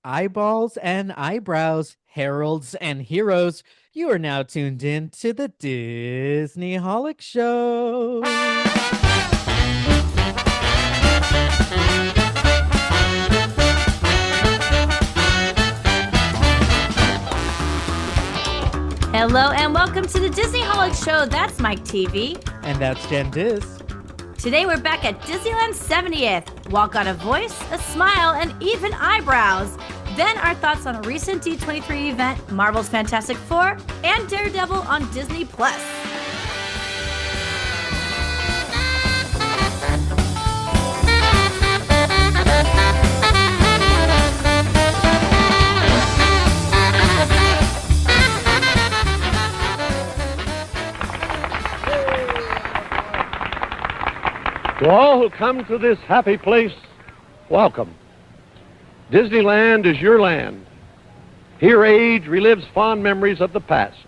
eyeballs and eyebrows, heralds and heroes. You are now tuned in to the Disney Holic Show. Hello and welcome to the Disney Holic Show. That's Mike TV. And that's Jen Diz. Today we're back at Disneyland 70th. Walt got a voice, a smile, and even eyebrows. Then our thoughts on a recent D23 event, Marvel's Fantastic Four, and Daredevil on Disney+. To all who come to this happy place, welcome. Disneyland is your land. Here age relives fond memories of the past.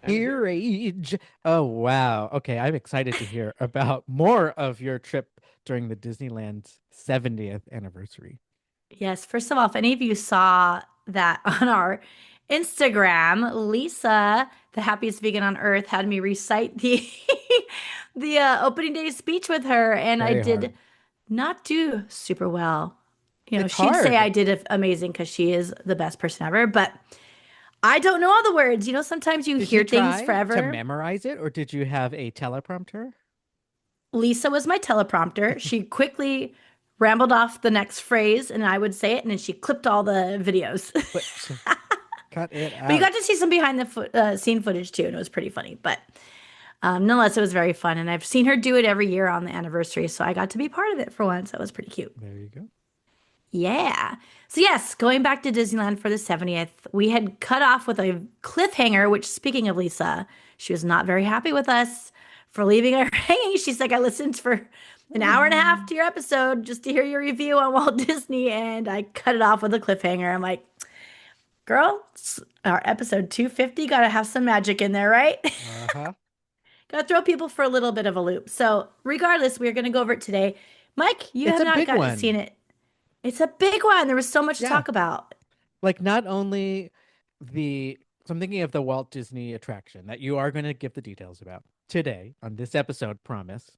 Here age. Oh, wow. Okay, I'm excited to hear about more of your trip during the Disneyland 70th anniversary. Yes, first of all, if any of you saw that on our Instagram, Lisa, the happiest vegan on earth, had me recite the the opening day speech with her, and I Very did hard. not do super well. It's She'd say hard. I did amazing because she is the best person ever, but I don't know all the words. Sometimes you Did you hear things try to forever. memorize it, or did you have a teleprompter? Lisa was my teleprompter. She quickly rambled off the next phrase, and I would say it, and then she clipped all the videos. But cut it But you out. got to see some behind the scene footage too, and it was pretty funny. But nonetheless, it was very fun, and I've seen her do it every year on the anniversary, so I got to be part of it for once. That was pretty cute. There you go. Yeah. So yes, going back to Disneyland for the 70th, we had cut off with a cliffhanger, which speaking of Lisa, she was not very happy with us for leaving her hanging. She's like, I listened for an hour and a half to your episode just to hear your review on Walt Disney, and I cut it off with a cliffhanger. I'm like, girl, our episode 250 got to have some magic in there, right? Uh-huh. Got to throw people for a little bit of a loop. So regardless, we're going to go over it today. Mike, you It's have a not big gotten to see one. it. It's a big one. There was so much to Yeah. talk about. Like not only so I'm thinking of the Walt Disney attraction that you are going to give the details about today on this episode, promise.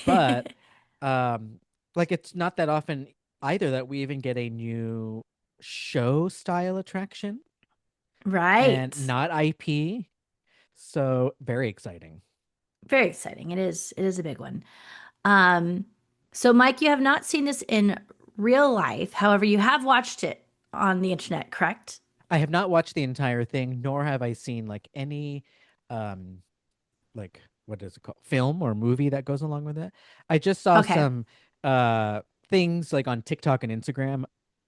But um like it's not that often either that we even get a new show style attraction Right. and not IP. So very exciting. Very exciting. It is a big one. Um, so Mike, you have not seen this in real life. However, you have watched it on the internet, correct? I have not watched the entire thing, nor have I seen like any um like what is it called? Film or movie that goes along with it. I just saw Okay. some things like on TikTok and Instagram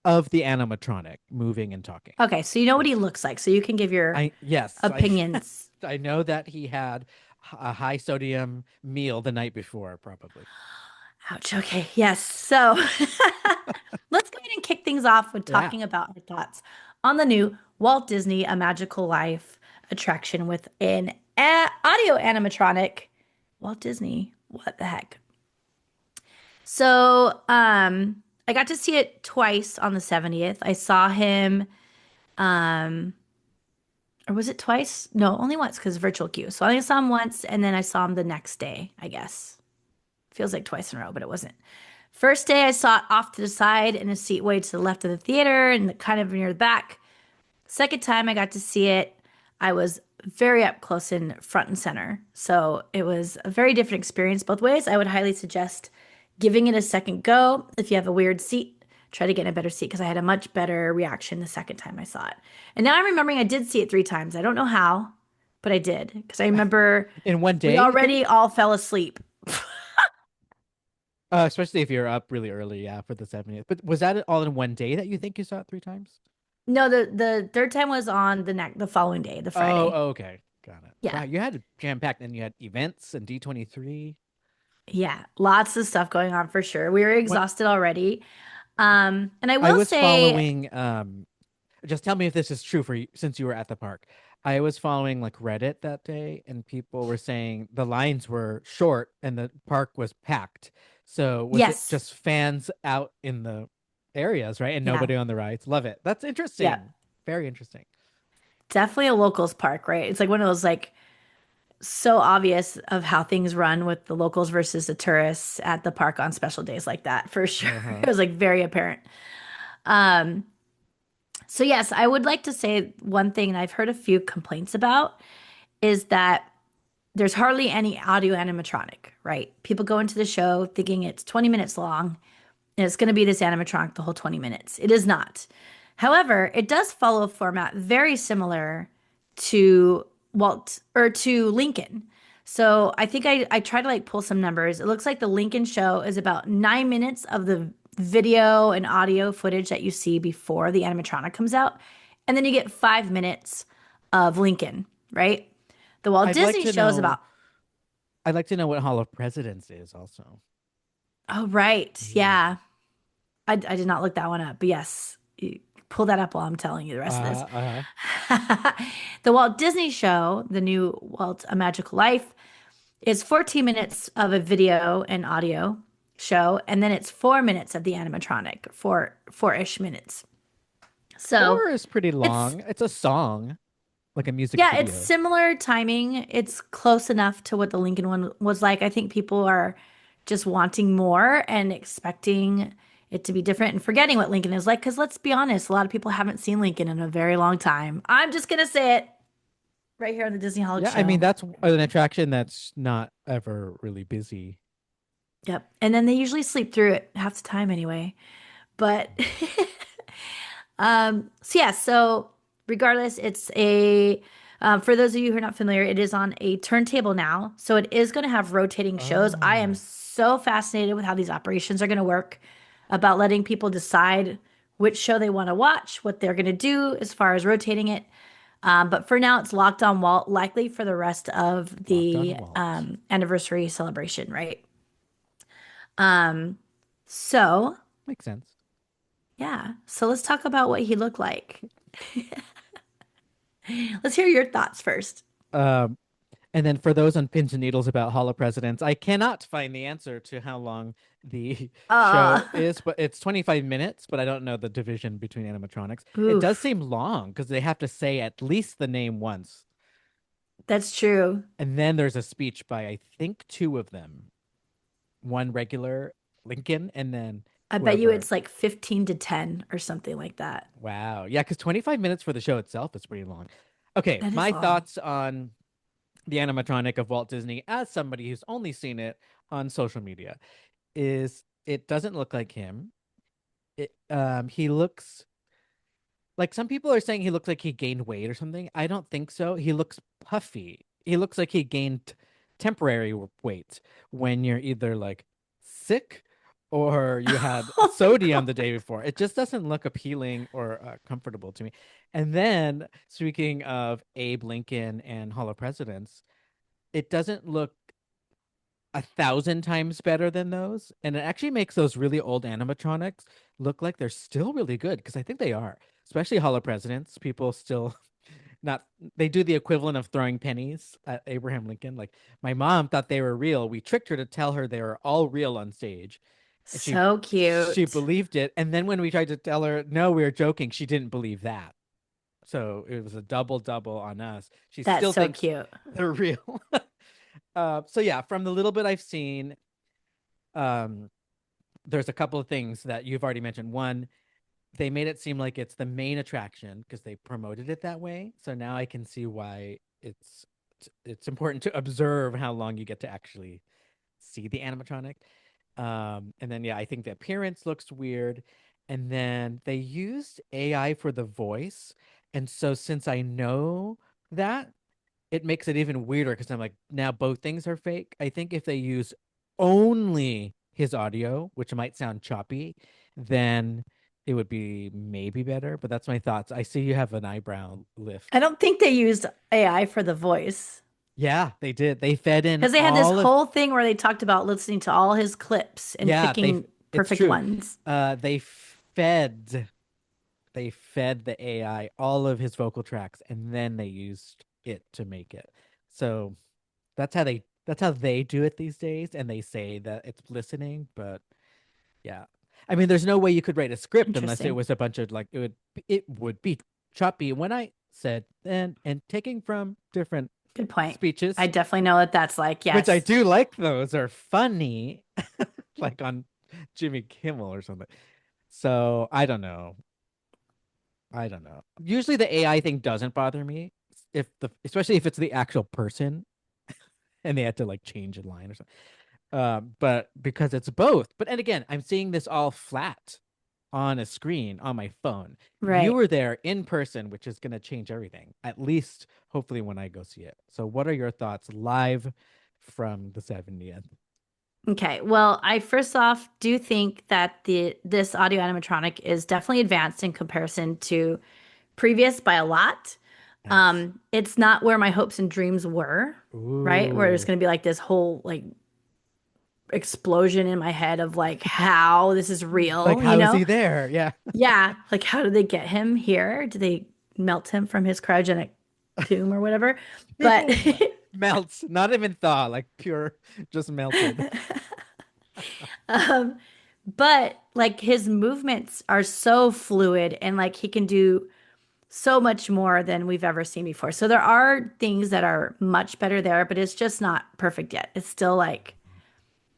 of the animatronic moving and talking. Okay, so you know what Yeah. he looks like, so you can give your I yes, I opinions. I know that he had a high sodium meal the night before, probably. Ouch. Okay. Yes. So let's go ahead and kick things off with Yeah. talking about our thoughts on the new Walt Disney A Magical Life attraction with an audio animatronic. Walt Disney. What the heck? So, I got to see it twice on the 70th. I saw him, um, or was it twice? No, only once because virtual queue. So I only saw him once and then I saw him the next day, I guess. Feels like twice in a row, but it wasn't. First day I saw it off to the side in a seat way to the left of the theater and kind of near the back. Second time I got to see it, I was very up close and front and center. So it was a very different experience both ways. I would highly suggest giving it a second go. If you have a weird seat, try to get in a better seat because I had a much better reaction the second time I saw it. And now I'm remembering I did see it three times. I don't know how, but I did because I remember In one we day, you already think? all fell asleep. Especially if you're up really early, yeah, for the 70th. But was that all in one day that you think you saw it three times? No, the third time was on the following day, the Friday. Okay. Got it. Yeah. Wow, you had it jam-packed and you had events and D23. Yeah, lots of stuff going on for sure. We were When exhausted already. And I I will was say, following just tell me if this is true for you since you were at the park. I was following like Reddit that day and people were saying the lines were short and the park was packed. So was it yes, just fans out in the areas, right? And Yeah. nobody on the rides. Love it. That's Yeah. interesting. Very interesting. Definitely a locals park, right? It's like one of those like so obvious of how things run with the locals versus the tourists at the park on special days like that, for sure. It Uh-huh. was like very apparent. Um, so yes, I would like to say one thing, and I've heard a few complaints about, is that there's hardly any audio animatronic, right? People go into the show thinking it's 20 minutes long and it's going to be this animatronic the whole 20 minutes. It is not. However, it does follow a format very similar to Walt or to Lincoln. So I think I tried to like pull some numbers. It looks like the Lincoln show is about 9 minutes of the video and audio footage that you see before the animatronic comes out. And then you get 5 minutes of Lincoln, right? The Walt I'd like Disney to show is know about, I'd like to know what Hall of Presidents is also. oh, right. Yeah. Yeah. I did not look that one up, but yes, pull that up while I'm telling you the rest of this. Uh-huh. The Walt Disney show, the new Walt A Magical Life, is 14 minutes of a video and audio show, and then it's 4 minutes of the animatronic, four-ish minutes. So 4 is pretty it's long. It's a song, like a music yeah, it's video. similar timing. It's close enough to what the Lincoln one was like. I think people are just wanting more and expecting it to be different and forgetting what Lincoln is like. Because let's be honest, a lot of people haven't seen Lincoln in a very long time. I'm just gonna say it right here on the Disney Holic Yeah, I mean Show. that's an attraction that's not ever really busy. Yep. And then they usually sleep through it half the time anyway. But so yeah, so regardless, it's a for those of you who are not familiar, it is on a turntable now. So it is going to have rotating shows. I am Oh, so fascinated with how these operations are going to work, about letting people decide which show they want to watch, what they're going to do as far as rotating it. But for now, it's locked on Walt, likely for the rest of locked on the Walt. anniversary celebration, right? Um, so Makes sense. yeah, so let's talk about what he looked like. Let's hear your thoughts first. Um, and then for those on pins and needles about Hall of Presidents, I cannot find the answer to how long the Uh, show is, but it's 25 minutes, but I don't know the division between animatronics. It does oof, seem long because they have to say at least the name once. that's true. And then there's a speech by I think two of them. One regular Lincoln and then I bet you whoever. it's like 15 to 10 or something like that. Wow. Yeah, because 25 minutes for the show itself is pretty long. Okay, That is my long. thoughts on the animatronic of Walt Disney as somebody who's only seen it on social media is it doesn't look like him. He looks like some people are saying he looks like he gained weight or something. I don't think so. He looks puffy. He looks like he gained temporary weight when you're either like sick or you had Oh my sodium God. the day before. It just doesn't look appealing or comfortable to me. And then speaking of Abe Lincoln and Hall of Presidents, it doesn't look 1,000 times better than those. And it actually makes those really old animatronics look like they're still really good because I think they are, especially Hollow Presidents. People still not, they do the equivalent of throwing pennies at Abraham Lincoln. Like my mom thought they were real. We tricked her to tell her they were all real on stage. And So she cute. believed it. And then when we tried to tell her, no, we were joking, she didn't believe that. So it was a double on us. She That's still so thinks cute. they're real. So yeah, from the little bit I've seen, um, there's a couple of things that you've already mentioned. One, they made it seem like it's the main attraction because they promoted it that way. So now I can see why it's important to observe how long you get to actually see the animatronic. And then yeah, I think the appearance looks weird. And then they used AI for the voice. And so since I know that, it makes it even weirder because I'm like, now both things are fake. I think if they use only his audio, which might sound choppy, then it would be maybe better. But that's my thoughts. I see you have an eyebrow I lift. don't think they used AI for the voice Yeah, they did. They fed in because they had this all of, whole thing where they talked about listening to all his clips and yeah, picking it's perfect true. ones. They fed, they fed the AI all of his vocal tracks and then they used it to make it. So that's how they do it these days, and they say that it's listening, but yeah. I mean, there's no way you could write a script unless it Interesting. was a bunch of like it would be choppy. When I said and taking from different Good point. I speeches, definitely know what that's like. which I Yes. do like, those are funny, like on Jimmy Kimmel or something. So I don't know. I don't know. Usually the AI thing doesn't bother me if especially if it's the actual person and they had to like change a line or something. But because it's both. But and again, I'm seeing this all flat on a screen on my phone. You Right. were there in person, which is going to change everything. At least, hopefully, when I go see it. So, what are your thoughts live from the 70th? Okay. Well, I first off do think that the this audio animatronic is definitely advanced in comparison to previous by a lot. Nice. It's not where my hopes and dreams were, right? Where there's Ooh, going to be like this whole like explosion in my head of like how this is like real, you how is know? he there? Yeah. Yeah, like how did they get him here? Did they melt him from his cryogenic tomb or whatever? But Melts, not even thaw, like pure, just melted. um but like his movements are so fluid and like he can do so much more than we've ever seen before. So there are things that are much better there, but it's just not perfect yet. It's still like,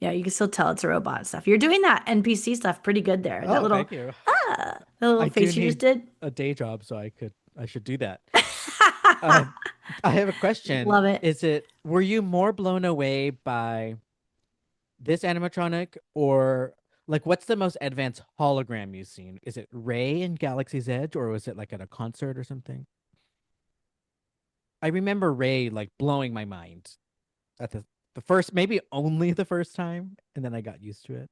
yeah, you can still tell it's a robot and stuff. You're doing that NPC stuff pretty good there. Oh, thank you. That little I do face you just need did. a day job, so I should do that. Um, I have a question. Love it. Were you more blown away by this animatronic or like what's the most advanced hologram you've seen? Is it Ray in Galaxy's Edge or was it like at a concert or something? I remember Ray like blowing my mind at the first, maybe only the first time, and then I got used to it.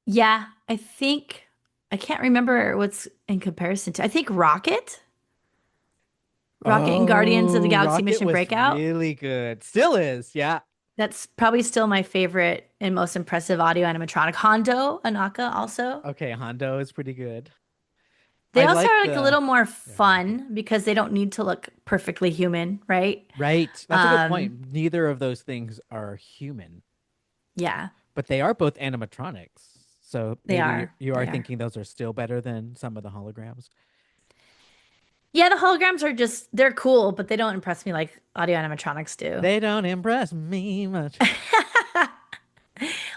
Yeah, I think I can't remember what's in comparison to. I think Rocket and Guardians of the Oh, Galaxy Rocket Mission was Breakout. really good. Still is, yeah. That's probably still my favorite and most impressive audio animatronic. Hondo Anaka also. Okay, Hondo is pretty good. They I also like are like a the little more yeah, Rocket. fun because they don't need to look perfectly human, right? Right. That's a good Um, point. Neither of those things are human, yeah, but they are both animatronics. So they maybe are. you They are are. thinking those are still better than some of the holograms. Yeah, the holograms are just they're cool, but they don't impress me like audio animatronics do. They don't impress me much.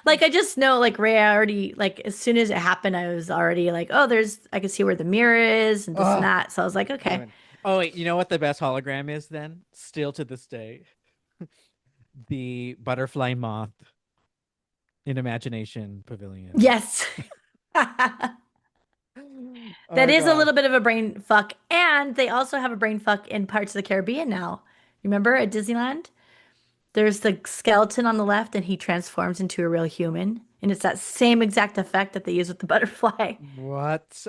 Like I just know like Ray I already like as soon as it happened I was already like, oh, there's I can see where the mirror is and this and Oh, that. So I was like, damn okay. it. Oh, wait, you know what the best hologram is then? Still to this day, the butterfly moth in Imagination Pavilion. Yes. That Oh is a gosh. little bit of a brain fuck. And they also have a brain fuck in parts of the Caribbean now. Remember at Disneyland? There's the skeleton on the left and he transforms into a real human. And it's that same exact effect that they use with the butterfly. What?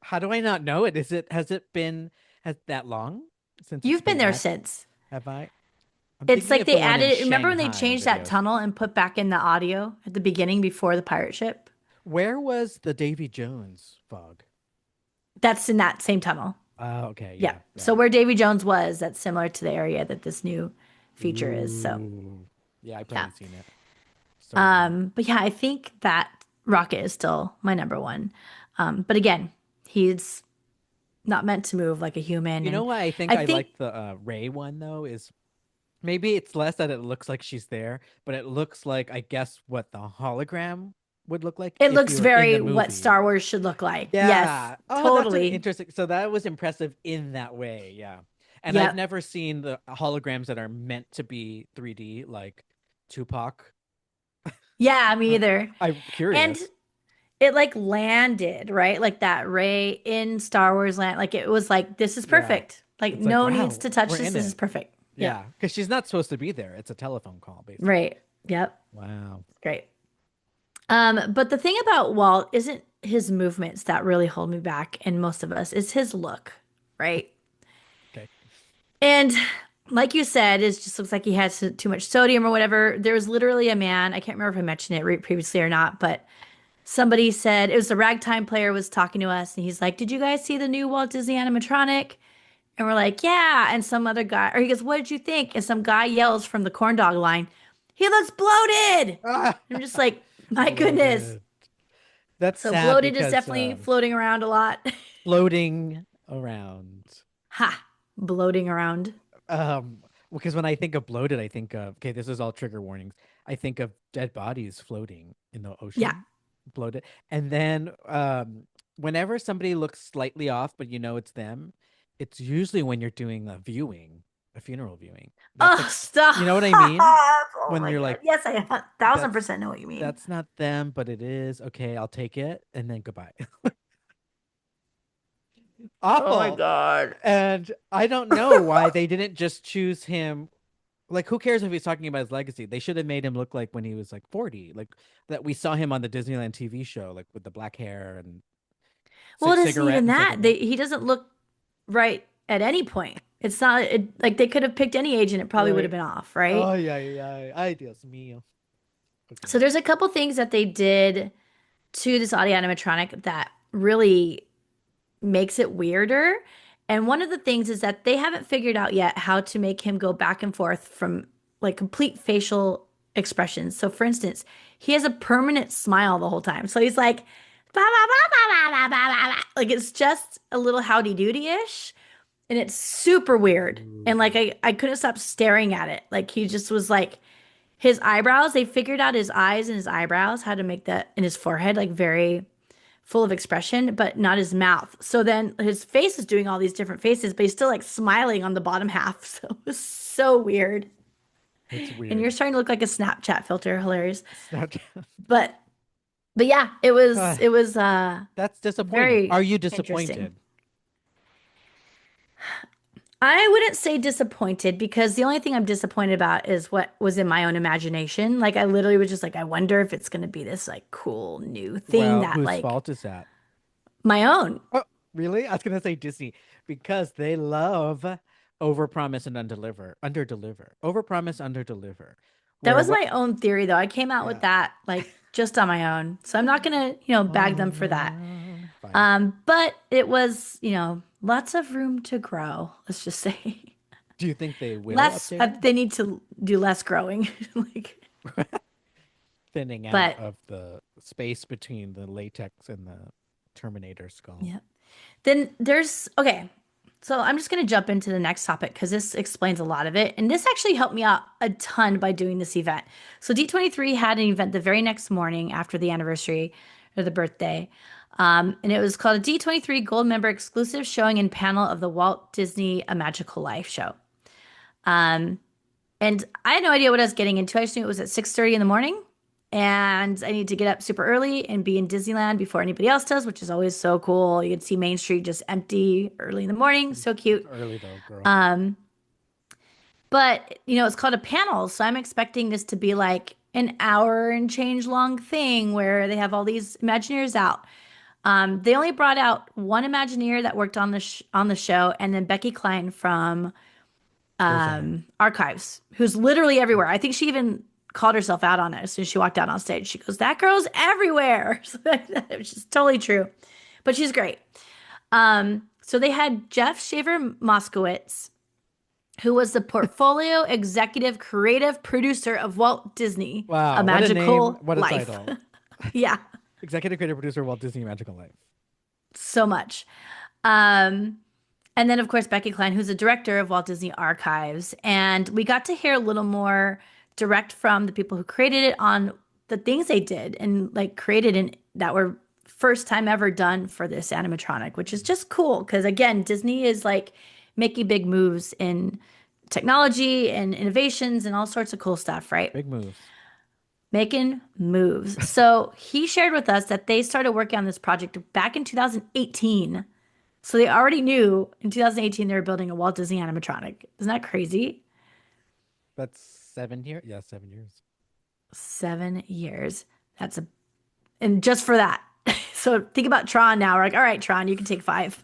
How do I not know it? Has it been has that long since it's You've been been there at? since. Have I? I'm It's thinking like of the they one in added, remember when they Shanghai on changed that videos. tunnel and put back in the audio at the beginning before the pirate ship? Where was the Davy Jones fog? That's in that same tunnel. Oh, okay, Yeah. yeah, yeah. So where Davy Jones was, that's similar to the area that this new feature is. So Ooh. Yeah, I've yeah. totally seen it. So good. But yeah, I think that Rocket is still my number one. But again, he's not meant to move like a human. You know And why I think I I think like the Ray one though is maybe it's less that it looks like she's there, but it looks like I guess what the hologram would look like it if you looks were in the very what movie. Star Wars should look like. Yes, Yeah. Oh, that's an totally. interesting. So that was impressive in that way. Yeah. And I've Yep. never seen the holograms that are meant to be 3D, like Tupac. Yeah, me either. I'm And curious. it like landed, right? Like that Ray in Star Wars land. Like it was like, this is Yeah. perfect. Like It's like, no needs wow, to touch we're this. in This is it. perfect. Yeah. Yeah. Because she's not supposed to be there. It's a telephone call, basically. Right. Yep. Wow. Great. But the thing about Walt isn't his movements that really hold me back, and most of us, it's his look, right? Okay. And like you said, it just looks like he has too much sodium or whatever. There was literally a man, I can't remember if I mentioned it previously or not, but somebody said it was the ragtime player was talking to us, and he's like, "Did you guys see the new Walt Disney animatronic?" And we're like, "Yeah." And some other guy, or he goes, "What did you think?" And some guy yells from the corn dog line, "He looks bloated." Ah, I'm just like, my goodness. bloated. That's So sad bloated is because definitely floating around a lot. floating around. Ha! Bloating around. Um, because when I think of bloated, I think of, okay, this is all trigger warnings. I think of dead bodies floating in the Yeah. ocean, bloated. And then whenever somebody looks slightly off, but you know it's them, it's usually when you're doing a viewing, a funeral viewing. That's Oh, like, stop. you know what I mean? Oh When my you're God. like, Yes, I that's 1000% know what you mean. that's not them, but it is. Okay, I'll take it, and then goodbye. Oh my Awful. God. And I don't know why they didn't just choose him. Like, who cares if he's talking about his legacy? They should have made him look like when he was like 40, like that we saw him on the Disneyland TV show, like with the black hair and Well, it isn't cigarette even and that. cigarette. He doesn't look right at any point. It's not like they could have picked any age and it probably would have Right. been off, right? Oh yeah, yeah. Ay, Dios mío. Okay. So there's a couple things that they did to this audio animatronic that really makes it weirder. And one of the things is that they haven't figured out yet how to make him go back and forth from like complete facial expressions. So for instance, he has a permanent smile the whole time. So he's like, "Ba, ba, ba, ba, ba, ba, ba, ba." Like it's just a little howdy doody-ish. And it's super weird. And like I couldn't stop staring at it. Like he just was like his eyebrows, they figured out his eyes and his eyebrows, how to make that in his forehead like very full of expression, but not his mouth. So then his face is doing all these different faces, but he's still like smiling on the bottom half. So it was so weird. It's And you're weird. starting to look like a Snapchat filter, hilarious. Snapchat. But but yeah, Ah, it was that's disappointing. very Are you interesting. disappointed? I wouldn't say disappointed because the only thing I'm disappointed about is what was in my own imagination. Like I literally was just like, I wonder if it's gonna be this like cool new thing Well, that whose like fault is that? my own. Oh, really? I was gonna say Disney because they love overpromise and underdeliver. Overpromise, underdeliver. That Where was what? my own theory though. I came out with Yeah. that like just on my own. So I'm not gonna, you know, bag them for that. Fine. But it was, you know, lots of room to grow, let's just say. Do you think they will Less, update it? they need to do less growing. Like, Thinning out but of the space between the latex and the Terminator skull. yeah. Then there's okay. So I'm just gonna jump into the next topic because this explains a lot of it. And this actually helped me out a ton by doing this event. So D23 had an event the very next morning after the anniversary or the birthday. And it was called a D23 Gold Member Exclusive Showing and Panel of the Walt Disney A Magical Life Show. Um, and I had no idea what I was getting into. I just knew it was at 6:30 in the morning. And I need to get up super early and be in Disneyland before anybody else does, which is always so cool. You can see Main Street just empty early in the morning. So It's cute. early though, girl. Um, but you know, it's called a panel. So I'm expecting this to be like an hour and change long thing where they have all these Imagineers out. They only brought out one Imagineer that worked on on the show, and then Becky Klein from Roseanne. Archives, who's literally everywhere. I think she even called herself out on it as soon as she walked out on stage. She goes, "That girl's everywhere," which is totally true, but she's great. So they had Jeff Shaver Moskowitz, who was the portfolio executive creative producer of Walt Disney, A Wow, what a name, Magical what a Life. title. Yeah, Executive creative producer Walt Disney Magical Life. so much. Um, and then, of course, Becky Klein, who's the director of Walt Disney Archives. And we got to hear a little more direct from the people who created it on the things they did and like created in that were first time ever done for this animatronic, which is just cool. Because again, Disney is like making big moves in technology and innovations and all sorts of cool stuff, right? Big moves. Making moves. So he shared with us that they started working on this project back in 2018. So they already knew in 2018 they were building a Walt Disney animatronic. Isn't that crazy? That's 7 years. Yeah, 7 years. 7 years. That's a, and just for that. So think about Tron now. We're like, all right, Tron, you can take five.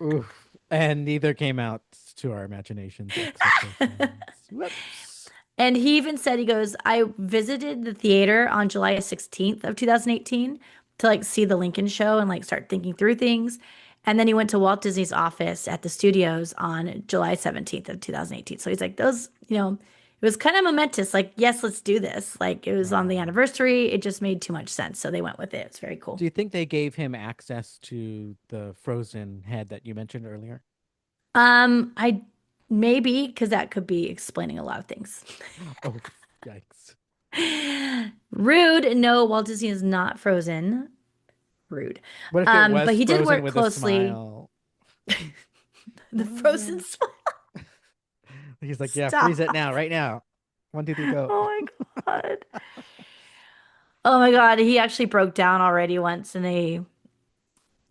Oof. And neither came out to our imaginations. Expectations. Whoops. And he even said, he goes, I visited the theater on July 16th of 2018 to like see the Lincoln show and like start thinking through things. And then he went to Walt Disney's office at the studios on July 17th of 2018. So he's like, those, you know, it was kind of momentous. Like, yes, let's do this. Like, it was on the Wow. anniversary. It just made too much sense. So they went with it. It's very cool. Do you think they gave him access to the frozen head that you mentioned earlier? I maybe because that could be explaining a lot of things. Oh, yikes. Rude. No, Walt Disney is not frozen. Rude. What if it But was he did frozen work with a closely. smile? The frozen smile. He's like, yeah, freeze it Stop. now, right now. One, two, three, go. Oh my God. Oh my God. He actually broke down already once and they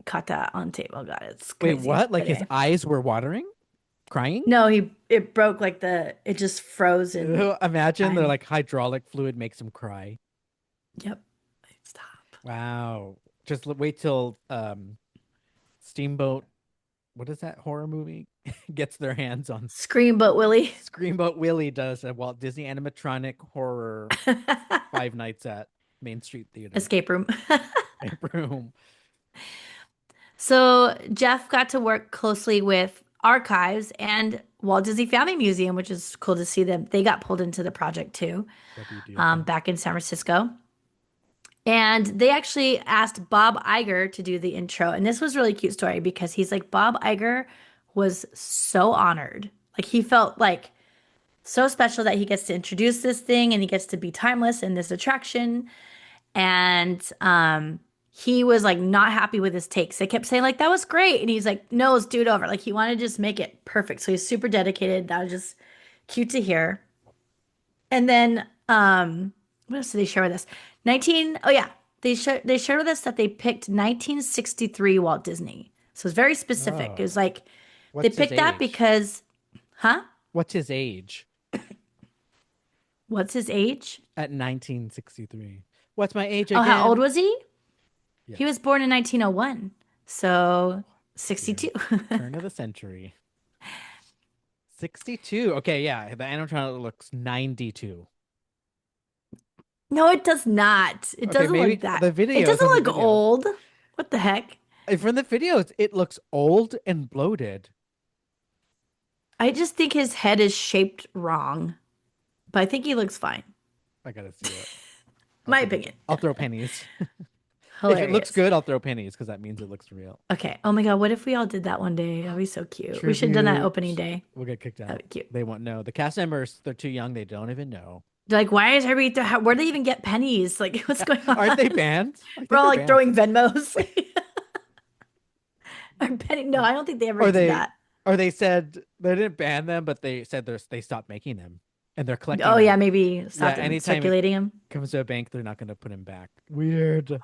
caught that on tape. Oh God, it's Wait, crazy. what? Like But his anyway. eyes were watering? Crying? No, it broke like it just froze in Imagine the time. like hydraulic fluid makes him cry. Yep. Stop. Wow. Just wait till Steamboat, what is that horror movie? Gets their hands on Scream but Willie. Screamboat Willie does a Walt Disney animatronic horror Five Nights at Main Street Theater. Escape room. Room. So Jeff got to work closely with archives and Walt Disney Family Museum, which is cool to see them. They got pulled into the project too, WDFM. back in San Francisco. And they actually asked Bob Iger to do the intro. And this was a really cute story because he's like, Bob Iger was so honored. Like he felt like so special that he gets to introduce this thing and he gets to be timeless in this attraction. And he was like not happy with his takes. They kept saying like that was great, and he's like, no, let's do it over. Like he wanted to just make it perfect. So he's super dedicated. That was just cute to hear. And then what else did they share with us? 19 oh yeah, they shared with us that they picked 1963 Walt Disney. So it's very specific. It was Oh, like they what's his picked that age? because huh? What's his age What's his age? at 1963? What's my age Oh, how old again? was he? He was Yes. born in 1901. So Dear. 62. Turn of the century. 62. Okay, yeah. The animatronic looks 92. No, it does not. It Okay, doesn't look maybe that. the It videos doesn't on the look video. old. What the heck? From the videos, it looks old and bloated. I just think his head is shaped wrong, but I think he looks fine. I gotta see it. My opinion. I'll throw pennies. If it looks Hilarious. good, I'll throw pennies because that means it looks real. Okay. Oh my God. What if we all did that one day? That'd be so cute. We should have done that Tribute. opening day. We'll get kicked out. That'd be cute. They won't know. The cast members, they're too young. They don't even know. They're like, why is everybody, where do they even get pennies? Like, what's going Aren't they on? banned? I We're think all they're like banned. throwing Venmos. Or penny. No, I don't think they ever Or did they, that. or they said they didn't ban them, but they said they stopped making them and they're collecting Oh yeah, them. maybe Yeah, stop them anytime it circulating them. comes to a bank, they're not going to put them back. Weird.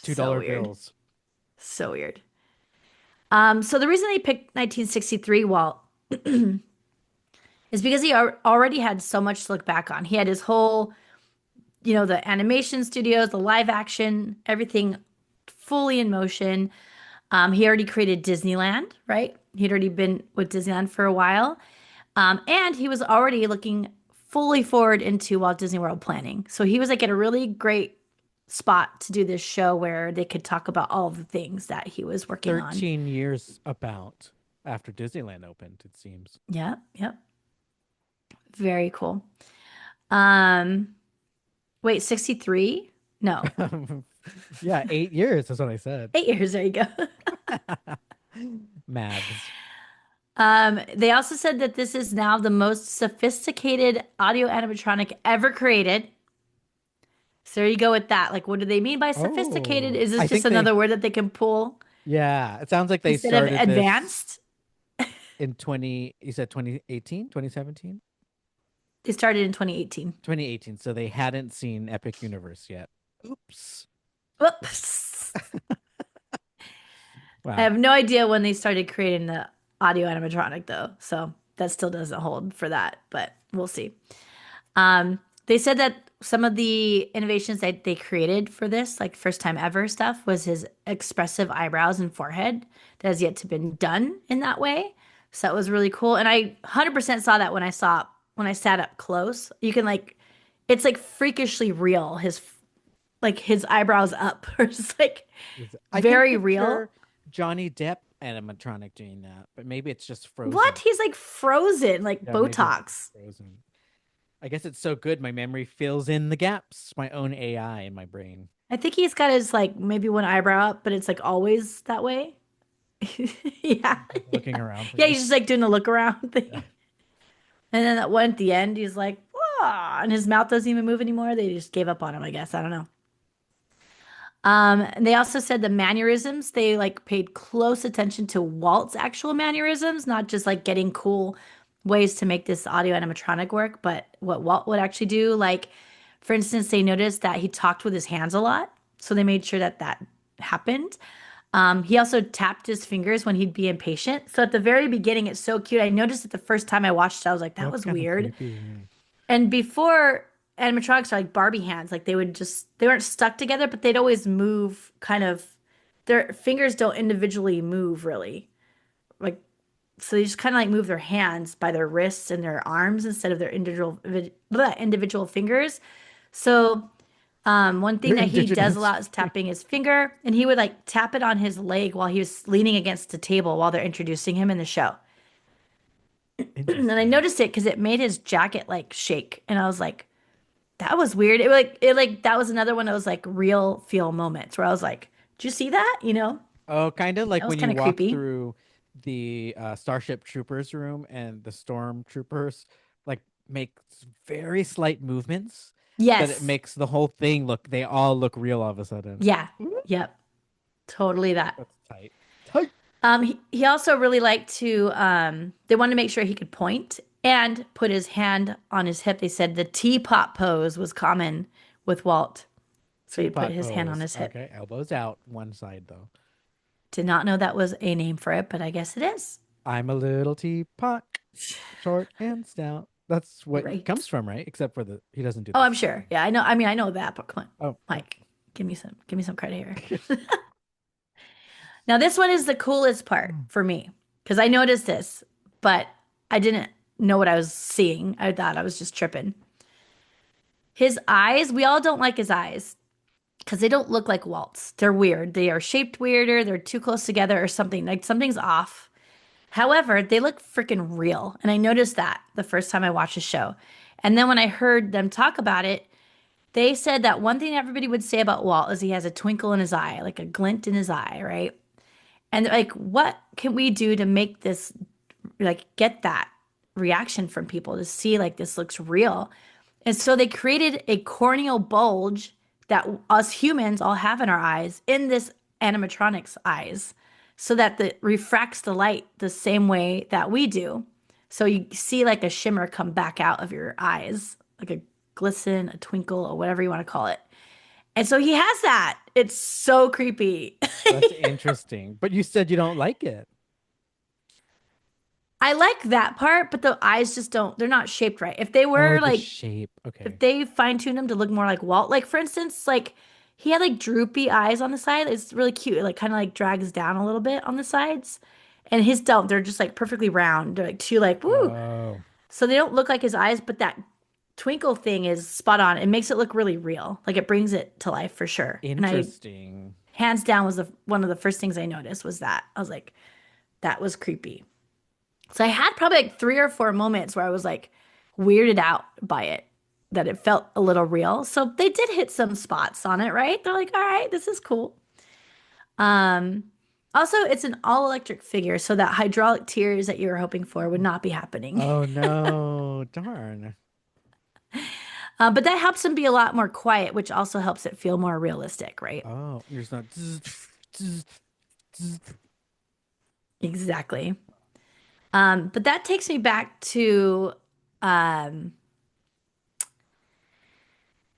$2 So weird. bills. So weird. So the reason they picked 1963 Walt is because he already had so much to look back on. He had his whole, the animation studios, the live action, everything fully in motion. He already created Disneyland, right? He'd already been with Disneyland for a while. And he was already looking fully forward into Walt Disney World planning. So he was like at a really great spot to do this show where they could talk about all of the things that he was working on. 13 years about after Disneyland opened, it seems. Yeah, yep. Very cool. Um, Wait, 63? No, Yeah, 8 years. That's what I said. 8 years. There you go. Maths. They also said that this is now the most sophisticated audio animatronic ever created. So there you go with that. Like, what do they mean by sophisticated? Oh, Is this I just think they, another word that they can pull yeah, it sounds like they instead of started this advanced? in 20, you said 2018, 2017? They started in 2018. 2018. So they hadn't seen Epic Universe yet. Oops. Whoops. I Wow. have no idea when they started creating the audio animatronic though. So that still doesn't hold for that, but we'll see. They said that some of the innovations that they created for this, like first time ever stuff, was his expressive eyebrows and forehead that has yet to been done in that way. So that was really cool. And I 100% saw that when I sat up close. You can it's like freakishly real. His eyebrows up are just like I can very real. picture Johnny Depp animatronic doing that, but maybe it's just frozen. What? He's like frozen, like Yeah, maybe it's Botox. frozen. I guess it's so good my memory fills in the gaps, my own AI in my brain. I think he's got his like maybe one eyebrow up, but it's like always that way. Yeah. Like looking Yeah. around for Yeah, you. he's just like doing the look around Yeah. thing. And then that one at the end, he's like, "Whoa," and his mouth doesn't even move anymore. They just gave up on him, I guess. I don't know. And they also said the mannerisms, they like paid close attention to Walt's actual mannerisms, not just like getting cool ways to make this audio animatronic work, but what Walt would actually do. Like, for instance, they noticed that he talked with his hands a lot. So they made sure that that happened. He also tapped his fingers when he'd be impatient. So at the very beginning, it's so cute. I noticed it the first time I watched it. I was like, that That's was kind of weird. creepy. And before animatronics are like Barbie hands, like they weren't stuck together, but they'd always move kind of, their fingers don't individually move really. Like, so they just kind of like move their hands by their wrists and their arms instead of their individual fingers. So, one thing They're that he does a indigenous. lot is tapping his finger, and he would like tap it on his leg while he was leaning against the table while they're introducing him in the show. And I Interesting. noticed it because it made his jacket like shake, and I was like, that was weird. It like that was another one of those like real feel moments where I was like, "Did you see that?" You know, Oh, kind of like that was when you kind of walk creepy. through the Starship Troopers room and the Storm Troopers like make very slight movements, but it Yes. makes the whole thing look, they all look real all of a sudden. Yeah. Ooh, Yep. Totally that. that's tight. Tight. He also really liked to they wanted to make sure he could point and put his hand on his hip. They said the teapot pose was common with Walt. So he put Teapot his hand on pose. his hip. Okay, elbows out, one side though. Did not know that was a name for it, but I guess it is. I'm a little teapot, short and stout. That's what it comes Great. from, right? Except for the he doesn't do Oh, the I'm sure. singing. Yeah, I know. I mean, I know that, but come on, Oh, oh. Mike, give me some credit here. Now, this one is the coolest part for me because I noticed this, but I didn't know what I was seeing. I thought I was just tripping. His eyes, we all don't like his eyes because they don't look like Walt's. They're weird. They are shaped weirder. They're too close together or something. Like something's off. However, they look freaking real. And I noticed that the first time I watched the show. And then when I heard them talk about it, they said that one thing everybody would say about Walt is he has a twinkle in his eye, like a glint in his eye, right? And like, what can we do to make this, like, get that reaction from people to see like this looks real? And so they created a corneal bulge that us humans all have in our eyes in this animatronic's eyes so that the refracts the light the same way that we do. So you see like a shimmer come back out of your eyes, like a glisten, a twinkle, or whatever you want to call it. And so he has that. It's so creepy. That's interesting. But you said you don't like it. I like that part, but the eyes just don't, they're not shaped right. If they Oh, were the like, shape. if Okay. they fine tuned him to look more like Walt, like for instance, like he had like droopy eyes on the side. It's really cute. It like kind of like drags down a little bit on the sides. And his don't. They're just like perfectly round. They're like too like woo. Oh, So they don't look like his eyes, but that twinkle thing is spot on. It makes it look really real. Like it brings it to life for sure. And I interesting. hands down was the one of the first things I noticed was that. I was like, that was creepy. So I had probably like 3 or 4 moments where I was like weirded out by it, that it felt a little real. So they did hit some spots on it, right? They're like, all right, this is cool. Um, Also, it's an all electric figure, so that hydraulic tears that you were hoping for would not be happening. Oh no, darn. But that helps him be a lot more quiet, which also helps it feel more realistic, right? Oh, there's not. Exactly. But that takes me back to um,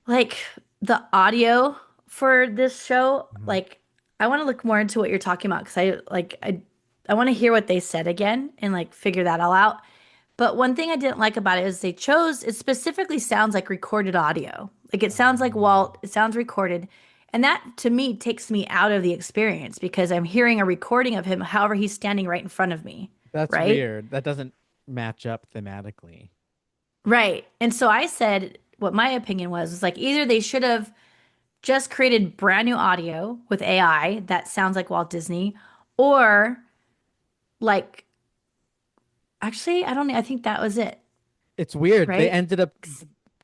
like the audio for this show. Mhm. Like, I want to look more into what you're talking about because I want to hear what they said again and like figure that all out. But one thing I didn't like about it is they chose it specifically sounds like recorded audio. Like it sounds like Walt, it sounds recorded. And that to me takes me out of the experience because I'm hearing a recording of him, however, he's standing right in front of me. That's Right? weird. That doesn't match up thematically. Right. And so I said what my opinion was like either they should have just created brand new audio with AI that sounds like Walt Disney, or like actually, I don't know. I think that was it, It's weird. They right? ended up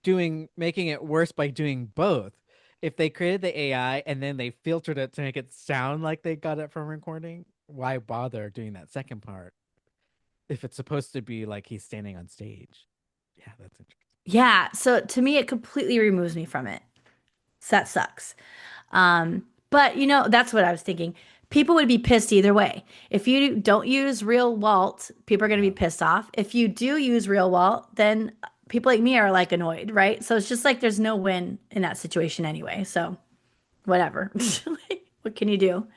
making it worse by doing both. If they created the AI and then they filtered it to make it sound like they got it from recording, why bother doing that second part if it's supposed to be like he's standing on stage? Yeah, that's interesting. Yeah, so to me, it completely removes me from it. So that sucks. But that's what I was thinking. People would be pissed either way. If you don't use real Walt, people are going to be Yeah. pissed off. If you do use real Walt, then people like me are like annoyed, right? So it's just like there's no win in that situation anyway. So whatever. Like, what can you do?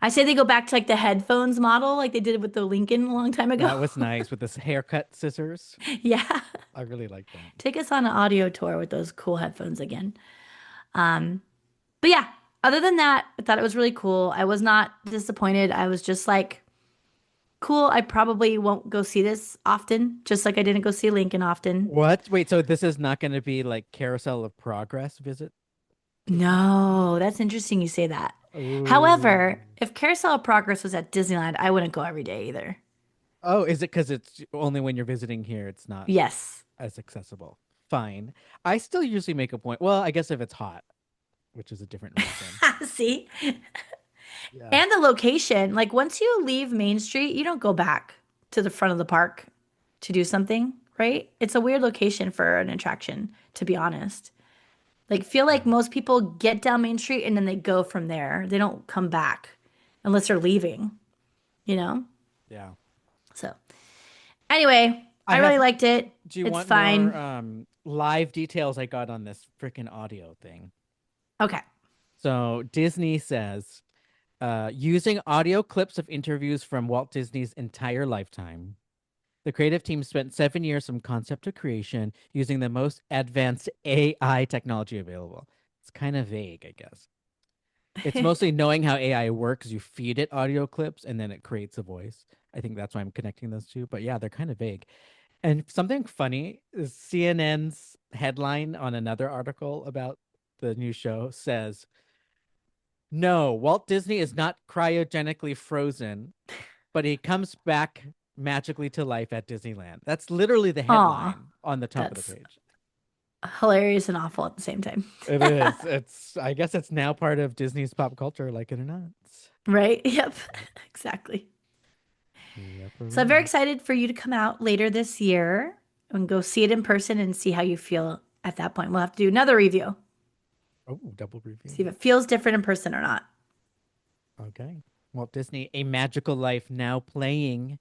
I say they go back to like the headphones model, like they did with the Lincoln a long time ago. That was nice with this haircut scissors. Yeah. I really like that. Take us on an audio tour with those cool headphones again. But yeah, other than that, I thought it was really cool. I was not disappointed. I was just like, cool. I probably won't go see this often, just like I didn't go see Lincoln often. What? Wait, so this is not going to be like Carousel of Progress visit tickets? No, that's interesting you say that. Ooh. However, if Carousel of Progress was at Disneyland, I wouldn't go every day either. Oh, is it because it's only when you're visiting here, it's not Yes. as accessible? Fine. I still usually make a point. Well, I guess if it's hot, which is a different reason. See? Yeah. And the location, like once you leave Main Street, you don't go back to the front of the park to do something, right? It's a weird location for an attraction, to be honest. Like feel like Yeah. most people get down Main Street and then they go from there. They don't come back unless they're leaving, you know? Yeah. So, anyway, I I really have, liked it. do you It's want more fine. live details I got on this freaking audio thing? Okay. So Disney says, using audio clips of interviews from Walt Disney's entire lifetime. The creative team spent 7 years from concept to creation using the most advanced AI technology available. It's kind of vague, I guess. It's mostly knowing how AI works. You feed it audio clips and then it creates a voice. I think that's why I'm connecting those two. But yeah, they're kind of vague. And something funny is CNN's headline on another article about the new show says, no, Walt Disney is not cryogenically frozen, but he comes back magically to life at Disneyland. That's literally the Aw, headline on the top of the that's page. hilarious and awful at the same time. It is. I guess it's now part of Disney's pop culture, like it or not. Right? Yep. Exactly. Yep. So I'm very excited for you to come out later this year and go see it in person and see how you feel at that point. We'll have to do another review, Oh, double review. see if it feels different in person or not. Okay. Walt Disney, A Magical Life, now playing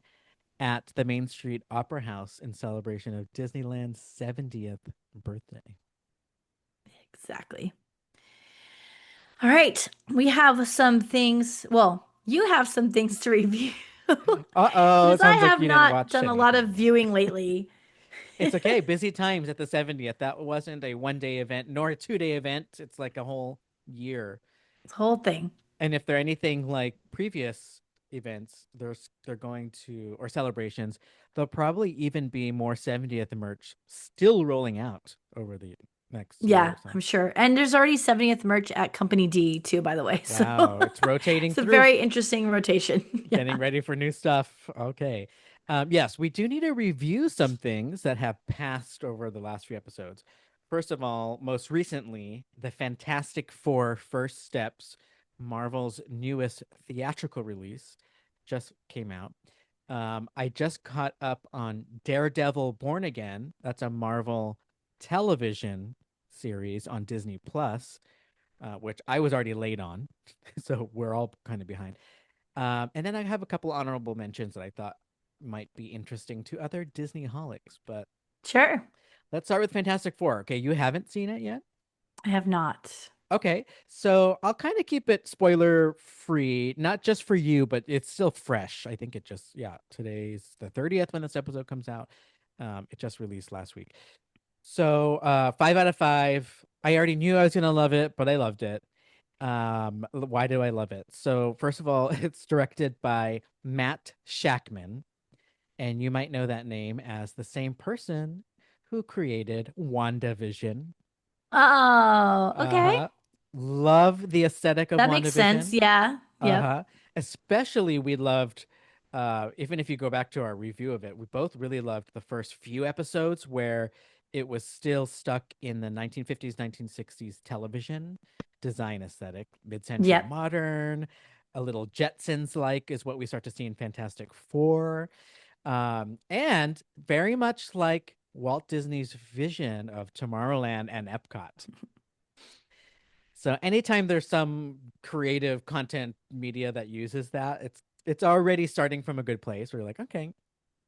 at the Main Street Opera House in celebration of Disneyland's 70th birthday. Exactly. All right. We have some things. Well, you have some things to review Uh-oh, it because I sounds like have you didn't not watch done a lot of anything. viewing lately. It's okay. Busy times at the 70th. That wasn't a 1 day event nor a 2 day event. It's like a whole year. This whole thing. And if they're anything like previous events, they're going to, or celebrations, there'll probably even be more 70th merch still rolling out over the next year Yeah, or so. I'm sure. And there's already 70th merch at Company D too, by the way. Wow, So it's rotating it's a through, very interesting rotation. Yeah. getting ready for new stuff. Okay. Yes, we do need to review some things that have passed over the last few episodes. First of all, most recently, the Fantastic Four First Steps, Marvel's newest theatrical release, just came out. I just caught up on Daredevil Born Again. That's a Marvel television series on Disney Plus, which I was already late on. So we're all kind of behind. And then I have a couple honorable mentions that I thought might be interesting to other Disney holics. But Sure. let's start with Fantastic Four. Okay, you haven't seen it yet? I have not. Okay, so I'll kind of keep it spoiler free, not just for you, but it's still fresh. I think it just, yeah, today's the 30th when this episode comes out. It just released last week. So 5 out of 5. I already knew I was gonna love it, but I loved it. Why do I love it? So first of all, it's directed by Matt Shackman, and you might know that name as the same person who created WandaVision. Oh, okay. Uh-huh. Love the aesthetic of That makes sense. WandaVision. Yeah. Yep. Uh-huh. Especially we loved even if you go back to our review of it, we both really loved the first few episodes where it was still stuck in the 1950s, 1960s television design aesthetic, mid-century Yep. modern, a little Jetsons like is what we start to see in Fantastic Four. And very much like Walt Disney's vision of Tomorrowland and Epcot. So anytime there's some creative content media that uses that, it's already starting from a good place. We're like, okay,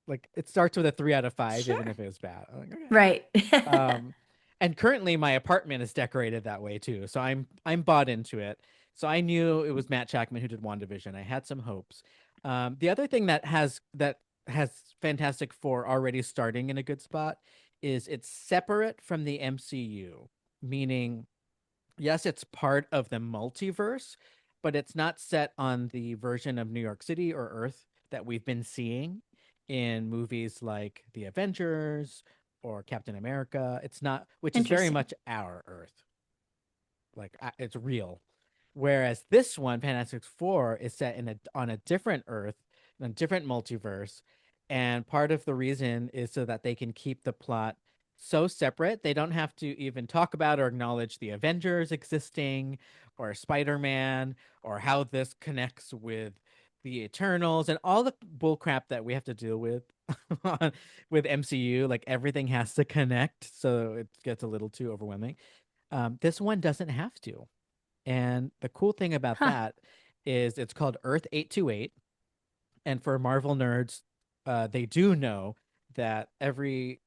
like it starts with a 3 out of 5, even Sure. if it was bad. I'm like, okay. Right. And currently my apartment is decorated that way too. So I'm bought into it. So I knew it was Matt Shackman who did WandaVision. I had some hopes. The other thing that has Fantastic Four already starting in a good spot is it's separate from the MCU, meaning yes, it's part of the multiverse, but it's not set on the version of New York City or Earth that we've been seeing in movies like The Avengers or Captain America. It's not, which is very Interesting. much our Earth. Like it's real. Whereas this one, Fantastic Four, is set in on a different Earth, in a different multiverse, and part of the reason is so that they can keep the plot so separate. They don't have to even talk about or acknowledge the Avengers existing, or Spider-Man, or how this connects with the Eternals, and all the bullcrap that we have to deal with with MCU. Like everything has to connect, so it gets a little too overwhelming. This one doesn't have to. And the cool thing about Huh. that is it's called Earth 828. And for Marvel nerds, they do know that every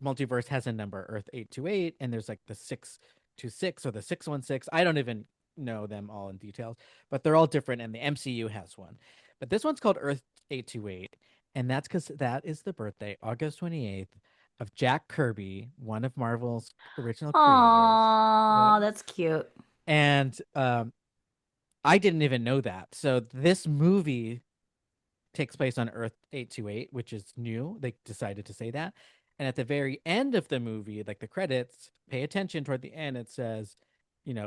multiverse has a number, Earth 828, and there's like the 626 or the 616. I don't even know them all in details, but they're all different, and the MCU has one. But this one's called Earth 828, and that's because that is the birthday, August 28th, of Jack Kirby, one of Marvel's original creators. Oh, that's cute. And I didn't even know that. So this movie takes place on Earth 828, which is new. They decided to say that. And at the very end of the movie, like the credits, pay attention toward the end, it says,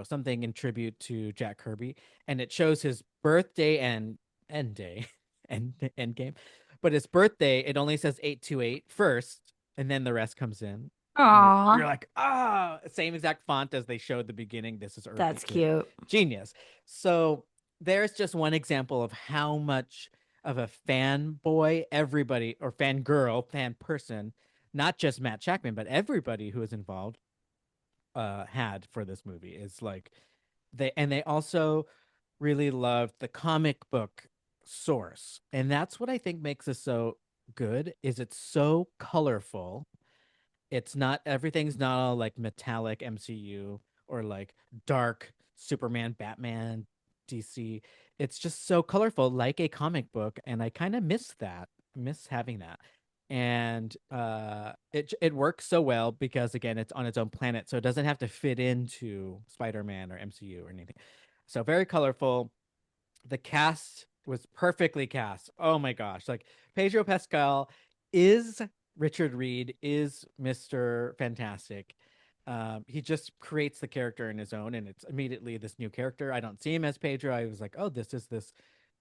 something in tribute to Jack Kirby. And it shows his birthday and end day, end game. But his birthday, it only says 828 first, and then the rest comes in. And you're Aw, like, same exact font as they showed the beginning. This is Earth that's 828. cute. Genius. So there's just one example of how much of a fanboy everybody, or fangirl, fan person, not just Matt Shackman, but everybody who is involved had for this movie. Is like they also really loved the comic book source. And that's what I think makes this so good, is it's so colorful. It's not, everything's not all like metallic MCU or like dark Superman, Batman, DC. It's just so colorful like a comic book, and I kind of miss that. Miss having that. And it works so well because again it's on its own planet, so it doesn't have to fit into Spider-Man or MCU or anything. So very colorful. The cast was perfectly cast. Oh my gosh. Like Pedro Pascal is Richard Reed, is Mr. Fantastic. He just creates the character in his own, and it's immediately this new character. I don't see him as Pedro. I was like, oh, this is this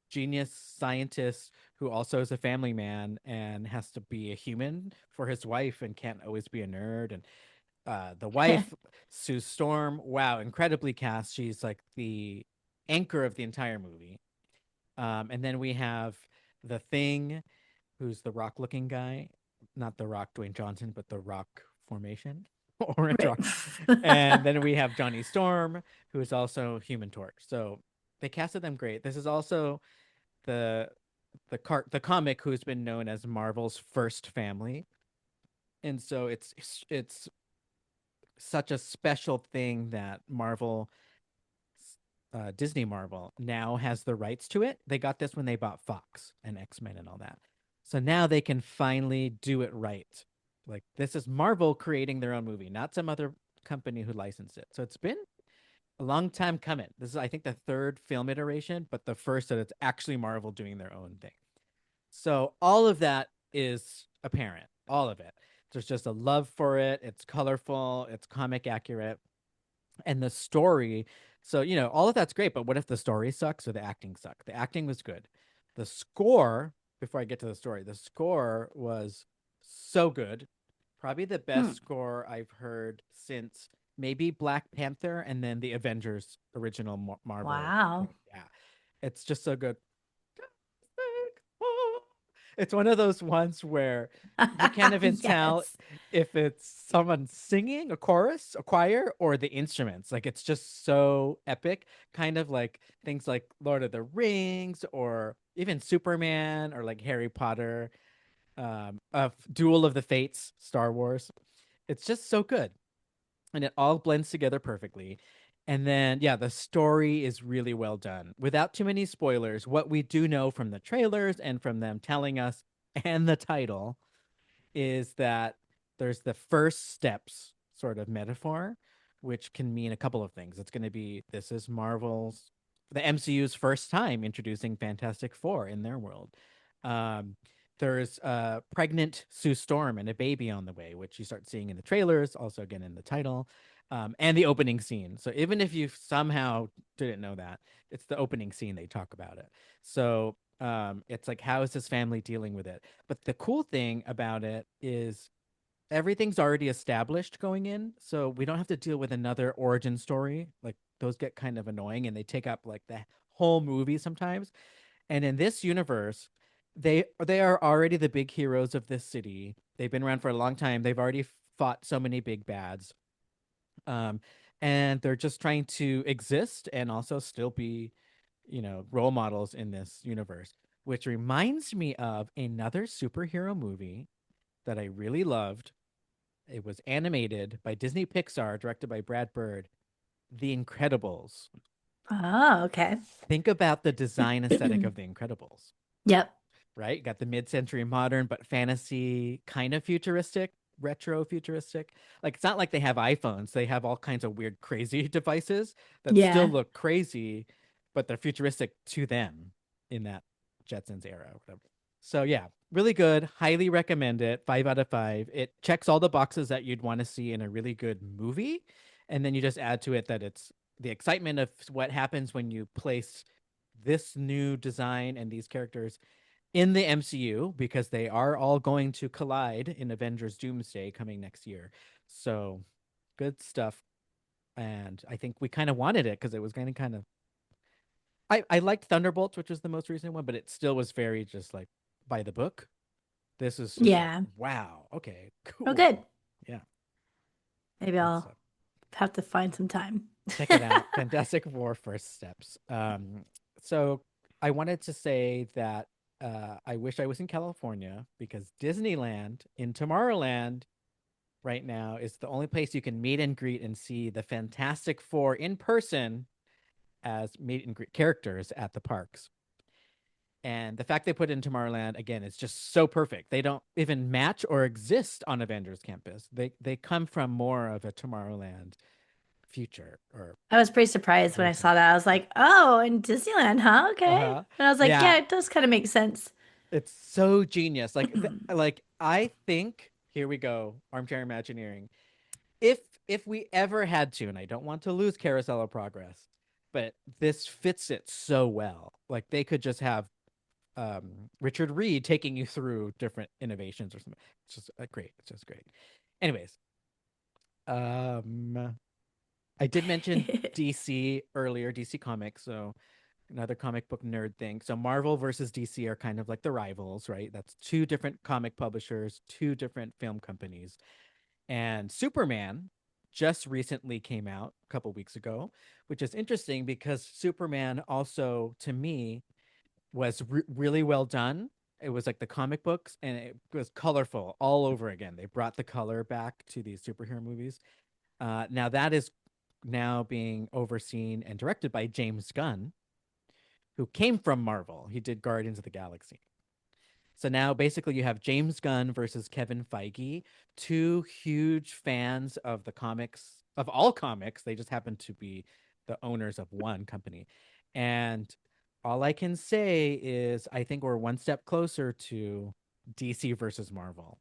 genius scientist who also is a family man and has to be a human for his wife and can't always be a nerd. And the wife, Sue Storm, wow, incredibly cast. She's like the anchor of the entire movie. And then we have the Thing, who's the rock looking guy, not the Rock Dwayne Johnson, but the Rock formation, Orange Right. Rock. And then we have Johnny Storm, who is also Human Torch. So they casted them great. This is also the the comic who's been known as Marvel's first family, and so it's such a special thing that Disney Marvel now has the rights to it. They got this when they bought Fox and X-Men and all that. So now they can finally do it right. Like this is Marvel creating their own movie, not some other company who licensed it. So it's been a long time coming. This is, I think, the third film iteration, but the first that it's actually Marvel doing their own thing. So all of that is apparent, all of it. There's just a love for it. It's colorful, it's comic accurate, and the story. So, all of that's great, but what if the story sucks or the acting sucked? The acting was good. The score, before I get to the story, the score was so good. Probably the Hmm. best score I've heard since maybe Black Panther and then the Avengers original Marvel. Wow. Yeah, it's just so good. It's one of those ones where you can't even tell Yes. if it's someone singing a chorus, a choir, or the instruments. Like it's just so epic, kind of like things like Lord of the Rings or even Superman or like Harry Potter, Duel of the Fates, Star Wars. It's just so good and it all blends together perfectly. And then, yeah, the story is really well done. Without too many spoilers, what we do know from the trailers and from them telling us and the title is that there's the first steps sort of metaphor, which can mean a couple of things. It's going to be this is the MCU's first time introducing Fantastic Four in their world. Um, there's pregnant Sue Storm and a baby on the way, which you start seeing in the trailers, also again in the title, and the opening scene. So even if you somehow didn't know that, it's the opening scene they talk about it. So it's like, how is this family dealing with it? But the cool thing about it is everything's already established going in, so we don't have to deal with another origin story. Like those get kind of annoying and they take up like the whole movie sometimes. And in this universe, they are already the big heroes of this city. They've been around for a long time. They've already fought so many big bads. Um, and they're just trying to exist and also still be, role models in this universe, which reminds me of another superhero movie that I really loved. It was animated by Disney Pixar, directed by Brad Bird, The Incredibles. Oh, okay. Think about the design aesthetic of The Incredibles, Yep. right? You got the mid-century modern, but fantasy, kind of futuristic, retro futuristic. Like it's not like they have iPhones. They have all kinds of weird, crazy devices that still Yeah. look crazy, but they're futuristic to them in that Jetsons era or whatever. So yeah, really good. Highly recommend it. 5 out of 5. It checks all the boxes that you'd want to see in a really good movie. And then you just add to it that it's the excitement of what happens when you place this new design and these characters in the MCU because they are all going to collide in Avengers Doomsday coming next year. So good stuff. And I think we kind of wanted it because it was kind of I liked Thunderbolts, which was the most recent one, but it still was very just like by the book. This is just like, Yeah. wow, okay, Oh, good. cool. Yeah, Maybe good I'll stuff. have to find some time. Check it out. Fantastic Four First Steps. So I wanted to say that I wish I was in California because Disneyland in Tomorrowland right now is the only place you can meet and greet and see the Fantastic Four in person as meet and greet characters at the parks. And the fact they put it in Tomorrowland again is just so perfect. They don't even match or exist on Avengers Campus. They come from more of a Tomorrowland future or I was pretty surprised when I version. saw that. I was like, oh, in Disneyland, huh? Okay. Uh-huh. And I was like, Yeah, yeah, it does kind of make sense. it's so genius. Like I think here we go, armchair imagineering. If if we ever had to, and I don't want to lose Carousel of Progress, but this fits it so well. Like they could just have Richard Reed taking you through different innovations or something. It's just great. It's just great. Anyways, um, I did mention DC earlier, DC Comics. So another comic book nerd thing. So Marvel versus DC are kind of like the rivals, right? That's two different comic publishers, two different film companies. And Superman just recently came out a couple weeks ago, which is interesting because Superman also, to me, was really well done. It was like the comic books and it was colorful all over again. They brought the color back to these superhero movies. Now that is now being overseen and directed by James Gunn, who came from Marvel. He did Guardians of the Galaxy. So now basically you have James Gunn versus Kevin Feige, two huge fans of the comics, of all comics. They just happen to be the owners of one company. And all I can say is I think we're one step closer to DC versus Marvel.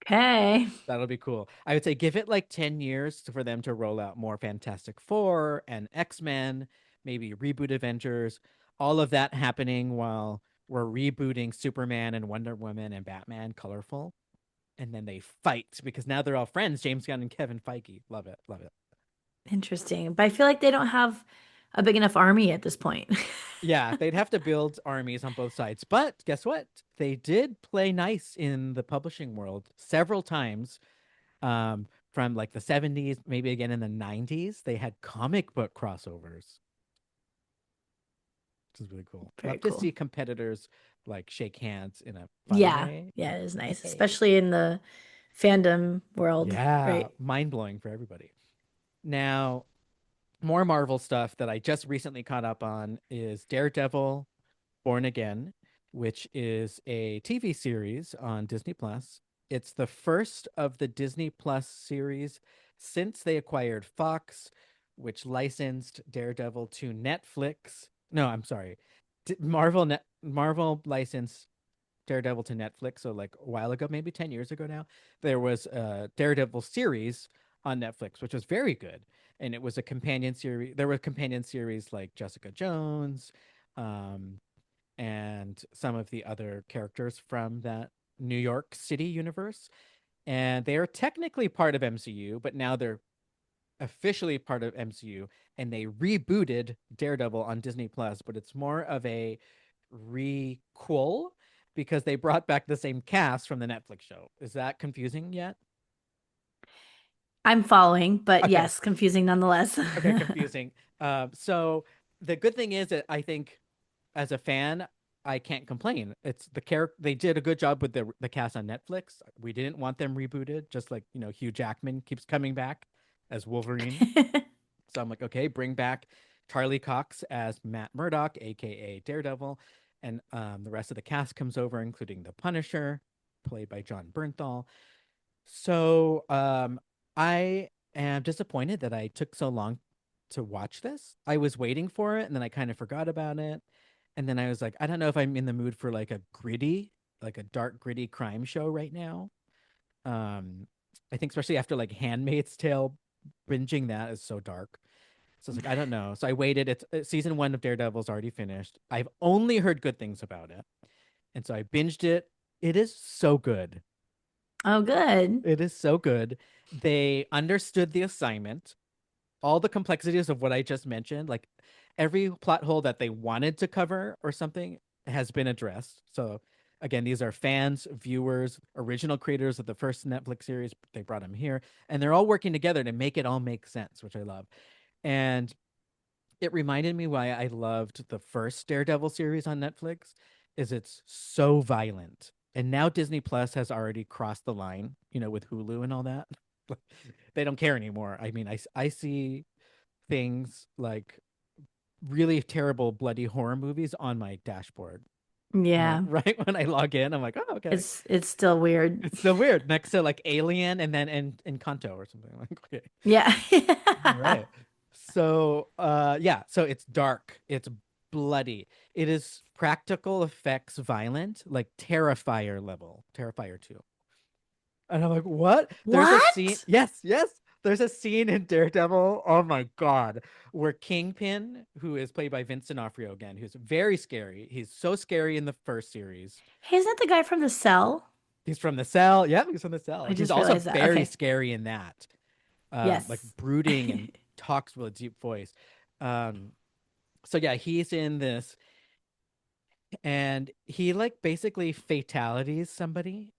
Okay. That'll be cool. I would say give it like 10 years for them to roll out more Fantastic Four and X-Men, maybe reboot Avengers, all of that happening while we're rebooting Superman and Wonder Woman and Batman colorful. and then they fight because now they're all friends. James Gunn and Kevin Feige. Love it. Love it. Interesting. But I feel like they don't have a big enough army at this point. Yeah, they'd have to build armies on both sides. But guess what? They did play nice in the publishing world several times. From like the 70s, maybe again in the 90s, they had comic book crossovers, which is really cool. Very Love to cool. see competitors like shake hands in a fun Yeah. way. Yeah, Like, it is nice, hey. especially in the fandom world, Yeah, right? mind blowing for everybody. Now, more Marvel stuff that I just recently caught up on is Daredevil Born Again, which is a TV series on Disney Plus. It's the first of the Disney Plus series since they acquired Fox, which licensed Daredevil to Netflix. No, I'm sorry. Marvel licensed Daredevil to Netflix. So like a while ago, maybe 10 years ago now, there was a Daredevil series on Netflix, which was very good. And it was a companion series. There were companion series like Jessica Jones, um, and some of the other characters from that New York City universe. And they are technically part of MCU, but now they're officially part of MCU, and they rebooted Daredevil on Disney Plus, but it's more of a requel because they brought back the same cast from the Netflix show. Is that confusing yet? I'm following, but Okay. yes, confusing nonetheless. Okay, confusing. So the good thing is that I think as a fan, I can't complain. It's the character they did a good job with the cast on Netflix. We didn't want them rebooted, just like Hugh Jackman keeps coming back as Wolverine. So I'm like, okay, bring back Charlie Cox as Matt Murdock, aka Daredevil, and the rest of the cast comes over, including the Punisher, played by John Bernthal. So I am disappointed that I took so long to watch this. I was waiting for it, and then I kind of forgot about it. And then I was like, I don't know if I'm in the mood for like like a dark, gritty crime show right now. Um, I think especially after like Handmaid's Tale, binging that is so dark. So it's like, I don't know. So I waited. Season 1 of Daredevil's already finished. I've only heard good things about it. And so I binged it. It is so good. Oh, good. It is so good. They understood the assignment, all the complexities of what I just mentioned, like every plot hole that they wanted to cover or something has been addressed. So again, these are fans, viewers, original creators of the first Netflix series. They brought them here, and they're all working together to make it all make sense, which I love. And it reminded me why I loved the first Daredevil series on Netflix is it's so violent. And now Disney Plus has already crossed the line, with Hulu and all that. They don't care anymore. I mean, I see things like really terrible bloody horror movies on my dashboard. Yeah. Right when I log in, I'm like, oh, okay. It's still weird. It's so weird. Next to like Alien and then Encanto or something. Like, okay. Yeah. All right. So yeah, so it's dark, it's bloody, it is practical effects violent, like Terrifier level, Terrifier 2. And I'm like, what? There's a scene. What? Yes, yes. There's a scene in Daredevil. Oh my God. Where Kingpin, who is played by Vincent D'Onofrio again, who's very scary. He's so scary in the first series. Hey, isn't that the guy from The Cell? He's from the cell. Yeah, he's from the cell. I He's just also realized that. very Okay. scary in that. Like Yes. brooding and talks with a deep voice. Um, so yeah, he's in this and he like basically fatalities somebody.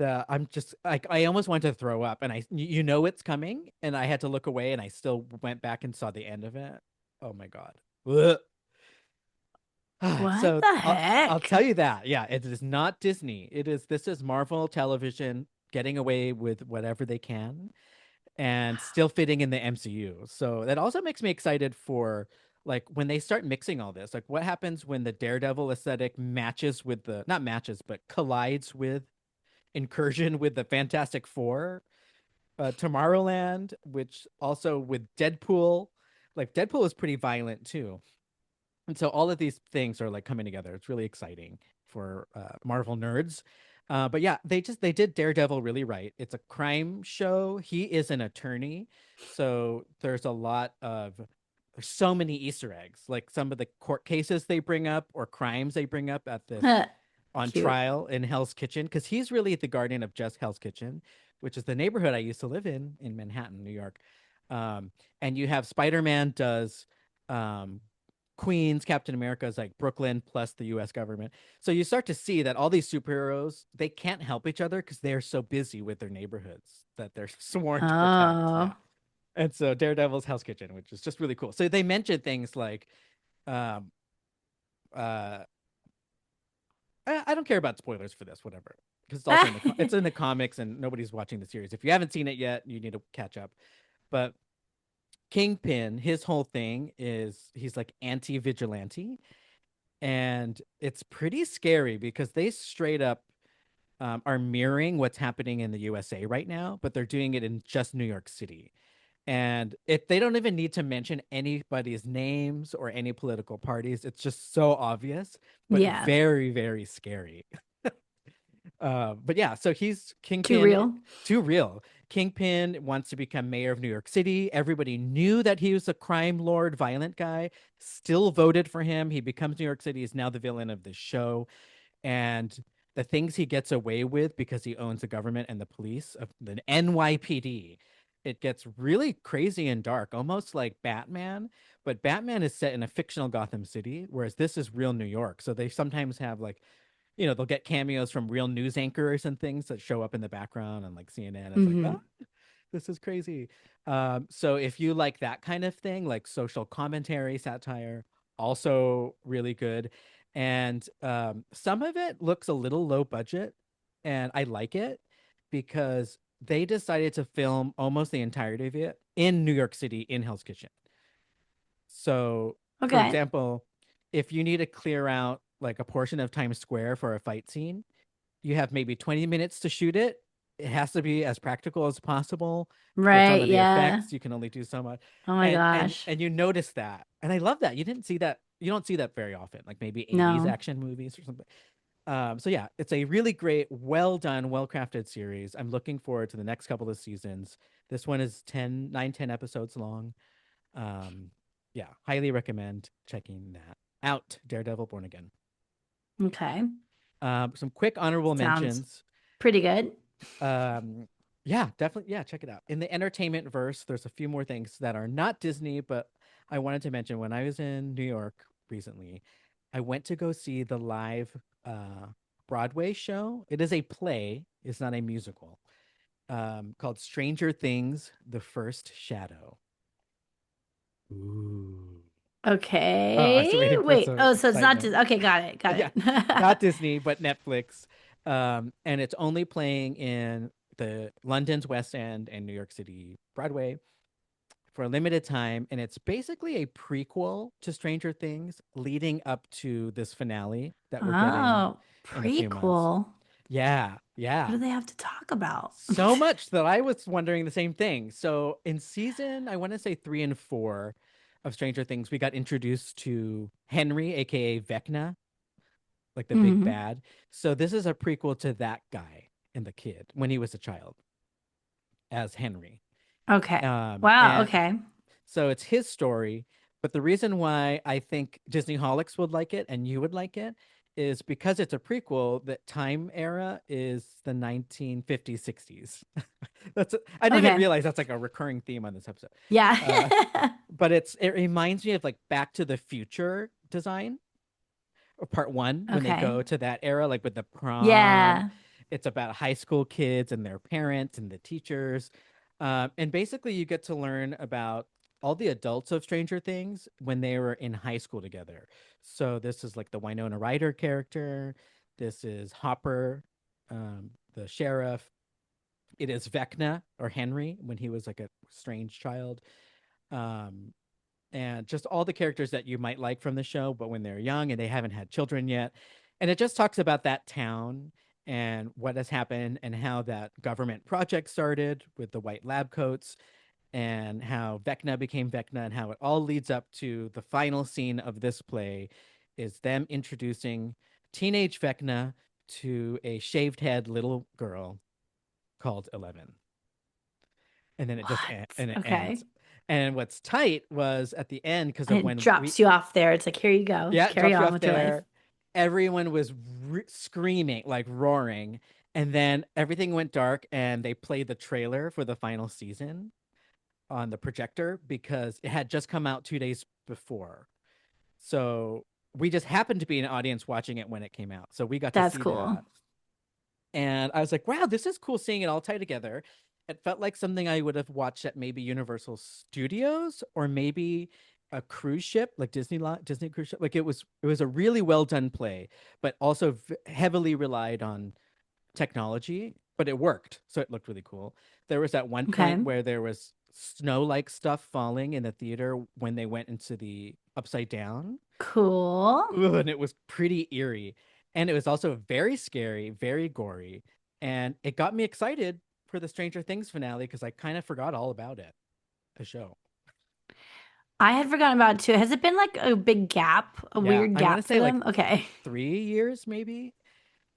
I'm just like I almost wanted to throw up and it's coming and I had to look away and I still went back and saw the end of it. Oh my God. Ugh. What So the I'll heck? tell you that. Yeah, it is not Disney. This is Marvel Television getting away with whatever they can and still fitting in the MCU. So that also makes me excited for like when they start mixing all this. Like what happens when the Daredevil aesthetic matches with the not matches, but collides with incursion with the Fantastic Four, Tomorrowland, which also with Deadpool. Like Deadpool is pretty violent too. And so all of these things are like coming together. It's really exciting for Marvel nerds. But yeah, they did Daredevil really right. It's a crime show. He is an attorney, so there's so many Easter eggs. Like some of the court cases they bring up or crimes they bring up at this on Cute. trial in Hell's Kitchen because he's really the guardian of just Hell's Kitchen, which is the neighborhood I used to live in Manhattan, New York. Um, and you have Spider-Man does um, Queens, Captain America is like Brooklyn plus the U.S. government. So you start to see that all these superheroes they can't help each other because they're so busy with their neighborhoods that they're sworn to protect. Yeah. Oh. And so Daredevil's Hell's Kitchen, which is just really cool. So they mentioned things like um, uh, I don't care about spoilers for this, whatever, because it's also it's in the comics and nobody's watching the series. If you haven't seen it yet, you need to catch up. But Kingpin, his whole thing is he's like anti-vigilante, and it's pretty scary because they straight up are mirroring what's happening in the USA right now, but they're doing it in just New York City. And if they don't even need to mention anybody's names or any political parties, it's just so obvious, but Yeah. very, very scary. But yeah, so he's Too Kingpin, real. too real. Kingpin wants to become mayor of New York City. Everybody knew that he was a crime lord, violent guy, still voted for him. He becomes New York City, is now the villain of the show. And the things he gets away with because he owns the government and the police of the NYPD, it gets really crazy and dark, almost like Batman. But Batman is set in a fictional Gotham City, whereas this is real New York. So they sometimes have like, they'll get cameos from real news anchors and things that show up in the background on like CNN. It's like, Hmm. oh, this is crazy. So if you like that kind of thing, like social commentary, satire, also really good. And some of it looks a little low budget, and I like it because they decided to film almost the entirety of it in New York City in Hell's Kitchen. So, for Okay. example, if you need to clear out like a portion of Times Square for a fight scene, you have maybe 20 minutes to shoot it. It has to be as practical as possible for some Right. of the Yeah. effects. You can only do so much. Oh my And gosh. you notice that. And I love that. You didn't see that. You don't see that very often, like maybe 80s No. action movies or something. So yeah, it's a really great, well done, well crafted series. I'm looking forward to the next couple of seasons. This one is 10 episodes long. Um, yeah, highly recommend checking that out. Daredevil Born Again. Okay. Some quick honorable Sounds mentions. pretty good. Um, yeah, definitely. Yeah, check it out. In the entertainment verse, there's a few more things that are not Disney, but I wanted to mention when I was in New York recently, I went to go see the live uh, Broadway show. It is a play, it's not a musical, called Stranger Things: The First Shadow. Ooh. Oh, I was Okay. waiting for Wait. some Oh, so it's not excitement. just okay, got it. Got Yeah, it. not Disney, but Netflix. And it's only playing in the London's West End and New York City Broadway for a limited time. And it's basically a prequel to Stranger Things leading up to this finale that we're getting Oh, in a few months. prequel. Yeah, What yeah. do they have to talk about? So much that I was wondering the same thing. So in season, I want to say 3 and 4 of Stranger Things, we got introduced to Henry, aka Vecna, like the big Hmm. bad. So this is a prequel to that guy and the kid when he was a child as Henry. Okay. Wow. And Okay. so it's his story. But the reason why I think Disney Holics would like it and you would like it is because it's a prequel. That time era is the 1950s, 60s. I didn't Okay. realize that's like a recurring theme on this episode. Yeah. Uh, but it reminds me of like Back to the Future design or part one when they Okay. go to that era, like with the prom. Yeah. It's about high school kids and their parents and the teachers. And basically, you get to learn about all the adults of Stranger Things when they were in high school together. So this is like the Winona Ryder character. This is Hopper, the sheriff. It is Vecna or Henry when he was like a strange child. Um, and just all the characters that you might like from the show, but when they're young and they haven't had children yet. And it just talks about that town and what has happened and how that government project started with the white lab coats and how Vecna became Vecna and how it all leads up to the final scene of this play is them introducing teenage Vecna to a shaved head little girl called 11, and then What? and it Okay. ends. And what's tight was at the end because And of it when we drops you off there. It's like, here you go. yeah, it Carry drops you on off with your life. there. everyone was screaming, like roaring, and then everything went dark, and they played the trailer for the final season on the projector because it had just come out 2 days before. So we just happened to be an audience watching it when it came out. So we got to That's see cool. that. And I was like, wow, this is cool seeing it all tie together. It felt like something I would have watched at maybe Universal Studios or maybe a cruise ship, like Disney cruise ship. Like it was a really well done play, but also heavily relied on technology, but it worked. So it looked really cool. There was that one Okay. point where there was snow like stuff falling in the theater when they went into the upside down. Cool. Ugh, and it was pretty eerie. And it was also very scary, very gory. And it got me excited for the Stranger Things finale because I kind of forgot all about it, the show. I had forgotten about it too. Has it been like a big gap, a Yeah, weird I want to gap for say like them? Okay. 3 years maybe.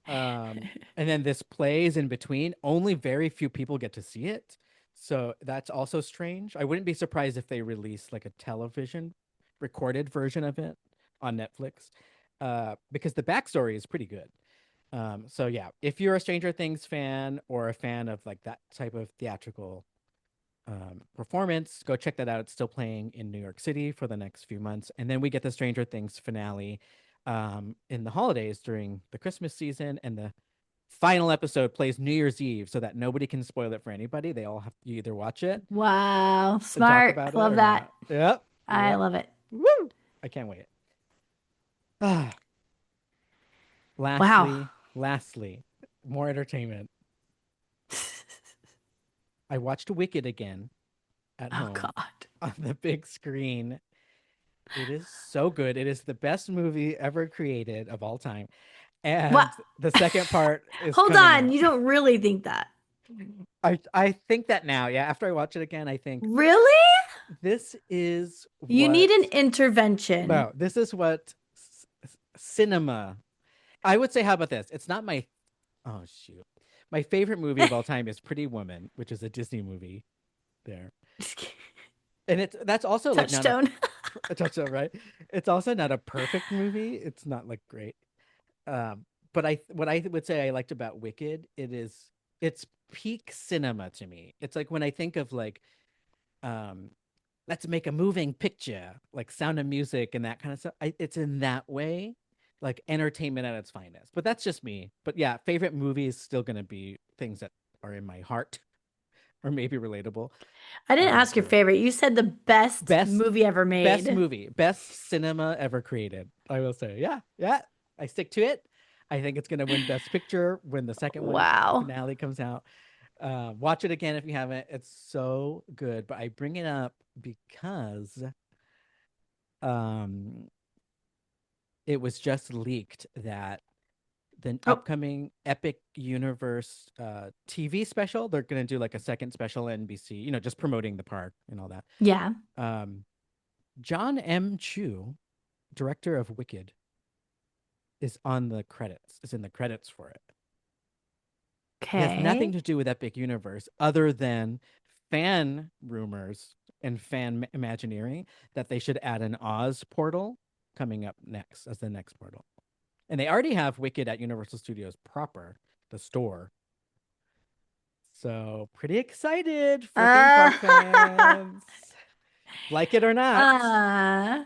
And then this plays in between. Only very few people get to see it. So that's also strange. I wouldn't be surprised if they release like a television recorded version of it on Netflix. Because the backstory is pretty good. So yeah, if you're a Stranger Things fan or a fan of like that type of theatrical performance, go check that out. It's still playing in New York City for the next few months. And then we get the Stranger Things finale in the holidays during the Christmas season. And the final episode plays New Year's Eve so that nobody can spoil it for anybody. They all have to either watch it Wow. and talk Smart. about I it love or that. not. Yep. I Yep. love it. Woo! I can't wait. Ah, Wow. lastly, more entertainment. I watched Wicked again at Oh home God. on the big screen. It is so good. It is the best movie ever created of all time. What? And the second part is Hold coming on. out. You don't really think that? I think that now, yeah. After I watch it again, I think Really? this is You what need an intervention. no, this is what cinema. I would say, how about this? It's not my oh shoot. My favorite movie of all time is Pretty Woman, which is a Disney movie there. And that's also like not Touchstone. a touchdown, right? It's also not a perfect movie. It's not like great. But what I would say I liked about Wicked, it's peak cinema to me. It's like when I think of like um let's make a moving picture, like Sound of Music and that kind of stuff. It's in that way, like entertainment at its finest. But that's just me. But yeah, favorite movie is still gonna be things that are in my heart or maybe relatable. I didn't ask your So favorite. You said the best best movie ever best made. movie, best cinema ever created. I will say, yeah, yeah. I stick to it. I think it's gonna win Best Picture when the second one Wow. finale comes out. Watch it again if you haven't. It's so good. But I bring it up because um, it was just leaked that the Oh, upcoming Epic Universe TV special, they're gonna do like a second special NBC, just promoting the park and all that. yeah. Um, John M. Chu, director of Wicked, is on the credits. Is in the credits for it. It has nothing Okay. to do with Epic Universe other than fan rumors and fan imagineering that they should add an Oz portal coming up next as the next portal. And they already have Wicked at Universal Studios proper, the store. So pretty excited for theme Uh, park fans. Like it or not.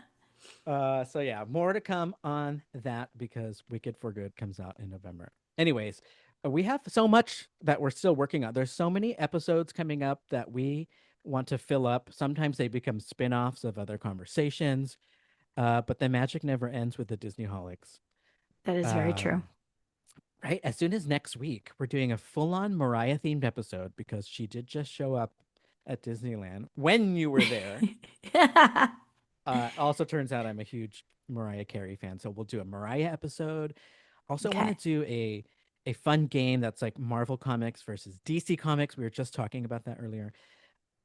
uh, So yeah, more to come on that because Wicked for Good comes out in November. Anyways, we have so much that we're still working on. There's so many episodes coming up that we want to fill up. Sometimes they become spin-offs of other conversations, but the magic never ends with the Disneyholics. that is very true. Um, right? As soon as next week, we're doing a full-on Mariah themed episode because she did just show up at Disneyland when you were there. Also turns out I'm a huge Mariah Carey fan, so we'll do a Mariah episode. Also want Okay. to do a fun game that's like Marvel Comics versus DC Comics. We were just talking about that earlier.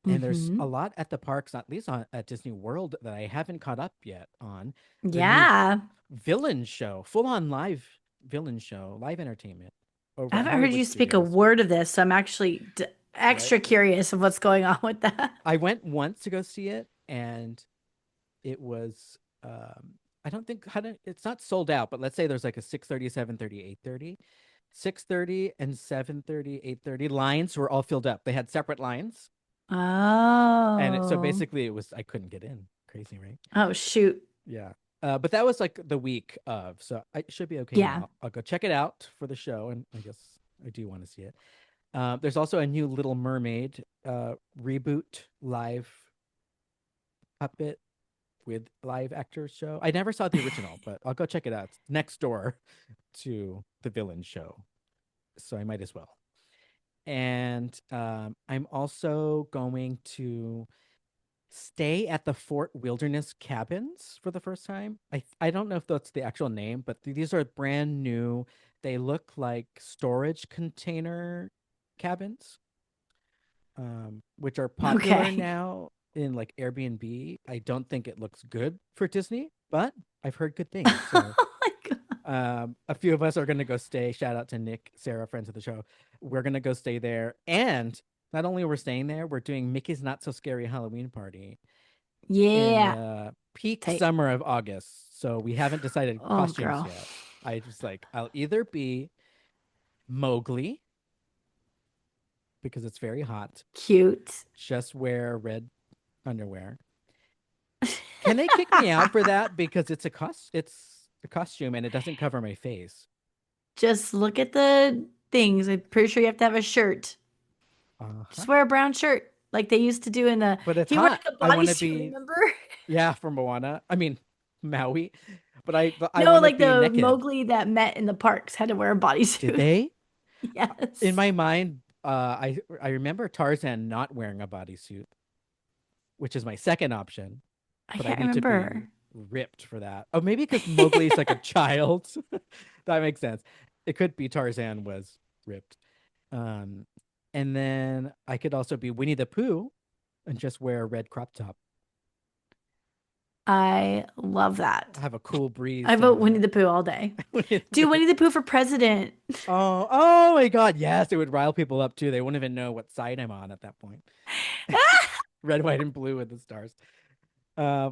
And there's a Hmm. lot at the parks, at least at Disney World, that I haven't caught up yet on. The new Yeah. villain show, full on live villain show, live entertainment I over at haven't heard Hollywood you speak a Studios. word of this, so I'm actually Right? extra curious of what's going on with that. I went once to go see it, and it was I don't think it's not sold out, but let's say there's like a 6:30, 7:30, 8:30. 6:30 and 7:30, 8:30 lines were all filled up. They had separate lines. So Oh. basically it was I couldn't get in. Crazy, right? Oh, shoot. Yeah. But that was like the week of, so I should be okay Yeah. now. I'll go check it out for the show, and I guess I do want to see it. There's also a new Little Mermaid reboot live puppet with live actors show. I never saw the original, but I'll go check it out. It's next door to the villain show, so I might as well. And I'm also going to stay at the Fort Wilderness Cabins for the first time. I don't know if that's the actual name, but these are brand new. They look like storage container cabins, which are popular Okay. now in like Airbnb. I don't think it looks good for Disney, but I've heard good things. So Oh my God. a few of us are going to go stay. Shout out to Nick, Sarah, friends of the show. We're going to go stay there. And not only we're staying there, we're doing Mickey's Not So Scary Halloween Party in Yeah. the peak Take. summer of August. So we haven't decided Oh, costumes girl. yet. I just like, I'll either be Mowgli because it's very hot, Cute. just wear red underwear. Can they kick me out for that because it's a costume and it doesn't cover my face? Just look at the things. I'm pretty sure you have to have a shirt. Uh-huh. Just wear a brown shirt like they used to do in the. But it's He wore hot. like a I want to bodysuit, be, remember? yeah, from Moana. I mean, Maui. But I No, want to like be the naked. Mowgli that met in the parks had to wear a Did bodysuit. they? In Yes. my mind, I remember Tarzan not wearing a bodysuit, which is my second option, I but I can't need to be remember. ripped for that. Oh, maybe because Mowgli's like a child. That makes sense. It could be Tarzan was ripped. Um, and then I could also be Winnie the Pooh and just wear a red crop top. I love that. Have a cool breeze I down vote Winnie there. the Pooh all day. Winnie the Do Pooh. Winnie the Pooh for president. Oh my God. Yes, it would rile people up too. They wouldn't even know what side I'm on at that point. Red, white, and blue with the stars.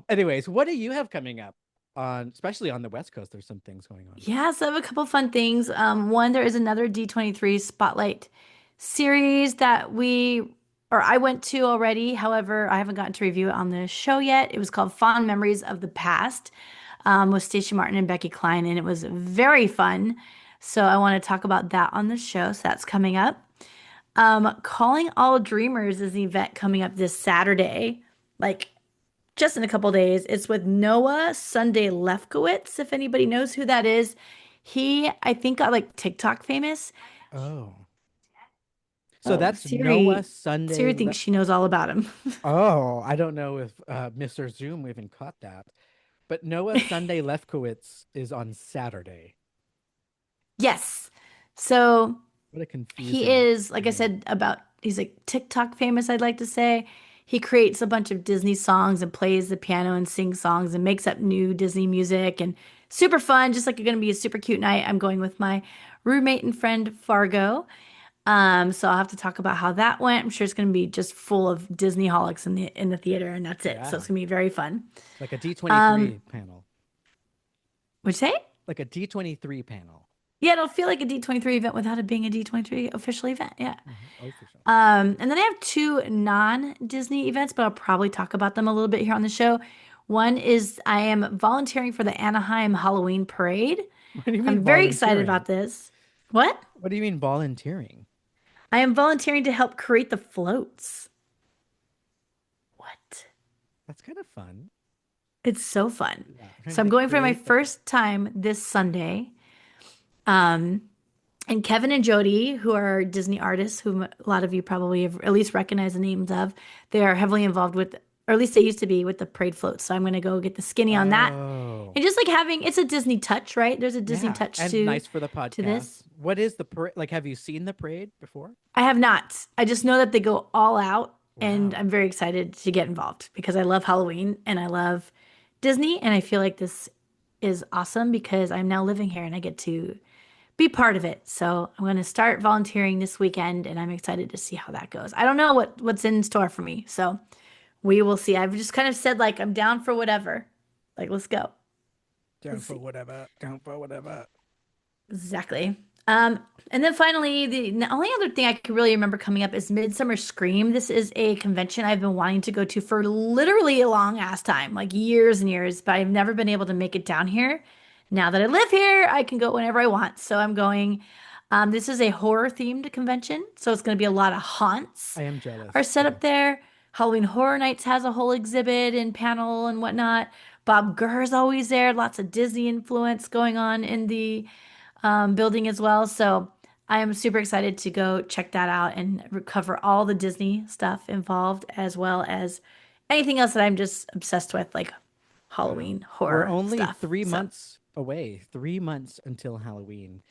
Anyways, what do you have coming up on, especially on the West Coast? There's some things going on. Yes, I have a couple fun things. One, there is another D23 Spotlight series that I went to already. However, I haven't gotten to review it on the show yet. It was called Fond Memories of the Past, with Stacey Martin and Becky Cline, and it was very fun. So I want to talk about that on the show. So that's coming up. Calling All Dreamers is an event coming up this Saturday, like just in a couple days. It's with Noah Sunday Lefkowitz, if anybody knows who that is. He, I think, got like TikTok famous. Oh, so Oh, that's Noah Siri thinks she knows all about him. Oh, I don't know if Mr. Zoom even caught that. But Noah Sunday Lefkowitz is on Saturday. Yes. So What a he confusing is, like I name. said, he's like TikTok famous, I'd like to say. He creates a bunch of Disney songs and plays the piano and sings songs and makes up new Disney music and super fun, just like going to be a super cute night. I'm going with my roommate and friend Fargo. So I'll have to talk about how that went. I'm sure it's going to be just full of Disney holics in the theater, and that's it. So Yeah, it's going to be very fun. like a Um, D23 panel. would you say? Like a D23 panel. Yeah, it'll feel like a D23 event without it being a D23 official event. Yeah. Official. And then I have two non-Disney events, but I'll probably talk about them a little bit here on the show. One is I am volunteering for the Anaheim Halloween Parade. What do you mean I'm very excited volunteering? about this. What? What do you mean volunteering? I am volunteering to help create the floats. What? That's kind of fun. It's so fun. Yeah, I'm So trying I'm to going for my create the float. first time this Sunday. Um, and Kevin and Jody, who are Disney artists, whom a lot of you probably have at least recognized the names of, they are heavily involved with, or at least they used to be with the parade floats. So I'm going to go get the skinny on that. Oh, And just like having, it's a Disney touch, right? There's a Disney yeah, touch and nice for the to podcast. this. What is the parade? Like, have you seen the parade before? I have not. I just know that they go all out, and Wow. I'm very excited to get involved because I love Halloween and I love Disney, and I feel like this is awesome because I'm now living here and I get to be part of it. So I'm going to start volunteering this weekend, and I'm excited to see how that goes. I don't know what's in store for me, so we will see. I've just kind of said like I'm down for whatever. Like let's go. Down Let's for see. whatever. Down for whatever. Exactly. And then finally, the only other thing I can really remember coming up is Midsummer Scream. This is a convention I've been wanting to go to for literally a long ass time, like years and years, but I've never been able to make it down here. Now that I live here, I can go whenever I want. So I'm going. This is a horror themed convention, so it's going to be a lot of haunts I am jealous. are set up there. Halloween Horror Nights has a whole exhibit and panel and whatnot. Bob Gurr's always there. Lots of Disney influence going on in the building as well. So I am super excited to go check that out and recover all the Disney stuff involved, as well as anything else that I'm just obsessed with, like Wow. Halloween We're horror only stuff. 3 months away, 3 months until Halloween.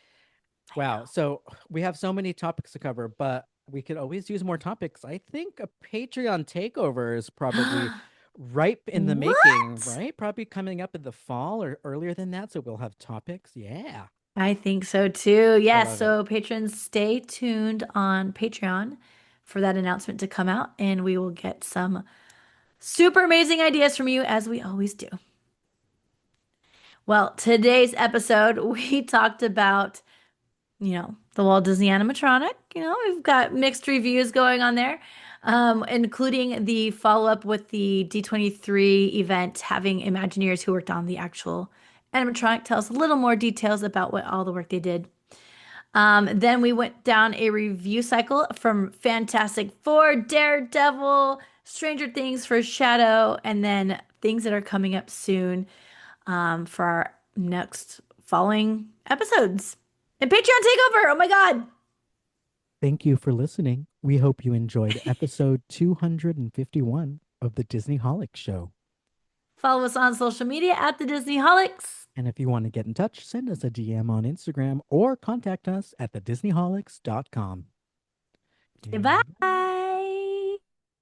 I Wow. know. So we have so many topics to cover, but we could always use more topics. I think a Patreon takeover is probably ripe in the making, What? right? Probably coming up in the fall or earlier than that. So we'll have topics. Yeah. I think so too. I Yes. love it. So patrons, stay tuned on Patreon for that announcement to come out, and we will get some super amazing ideas from you as we always do. Well, today's episode, we talked about the Walt Disney animatronic. We've got mixed reviews going on there, including the follow-up with the D23 event, having Imagineers who worked on the actual animatronic tell us a little more details about what all the work they did. Then we went down a review cycle from Fantastic Four, Daredevil, Stranger Things for Shadow, and then things that are coming up soon for our next following episodes. And Patreon takeover! Oh my God! Thank you for listening. We hope you enjoyed episode 251 of the Disney Holic Show. Follow us on social media at the Disneyholics. And if you want to get in touch, send us a DM on Instagram or contact us at thedisneyholics.com. Goodbye.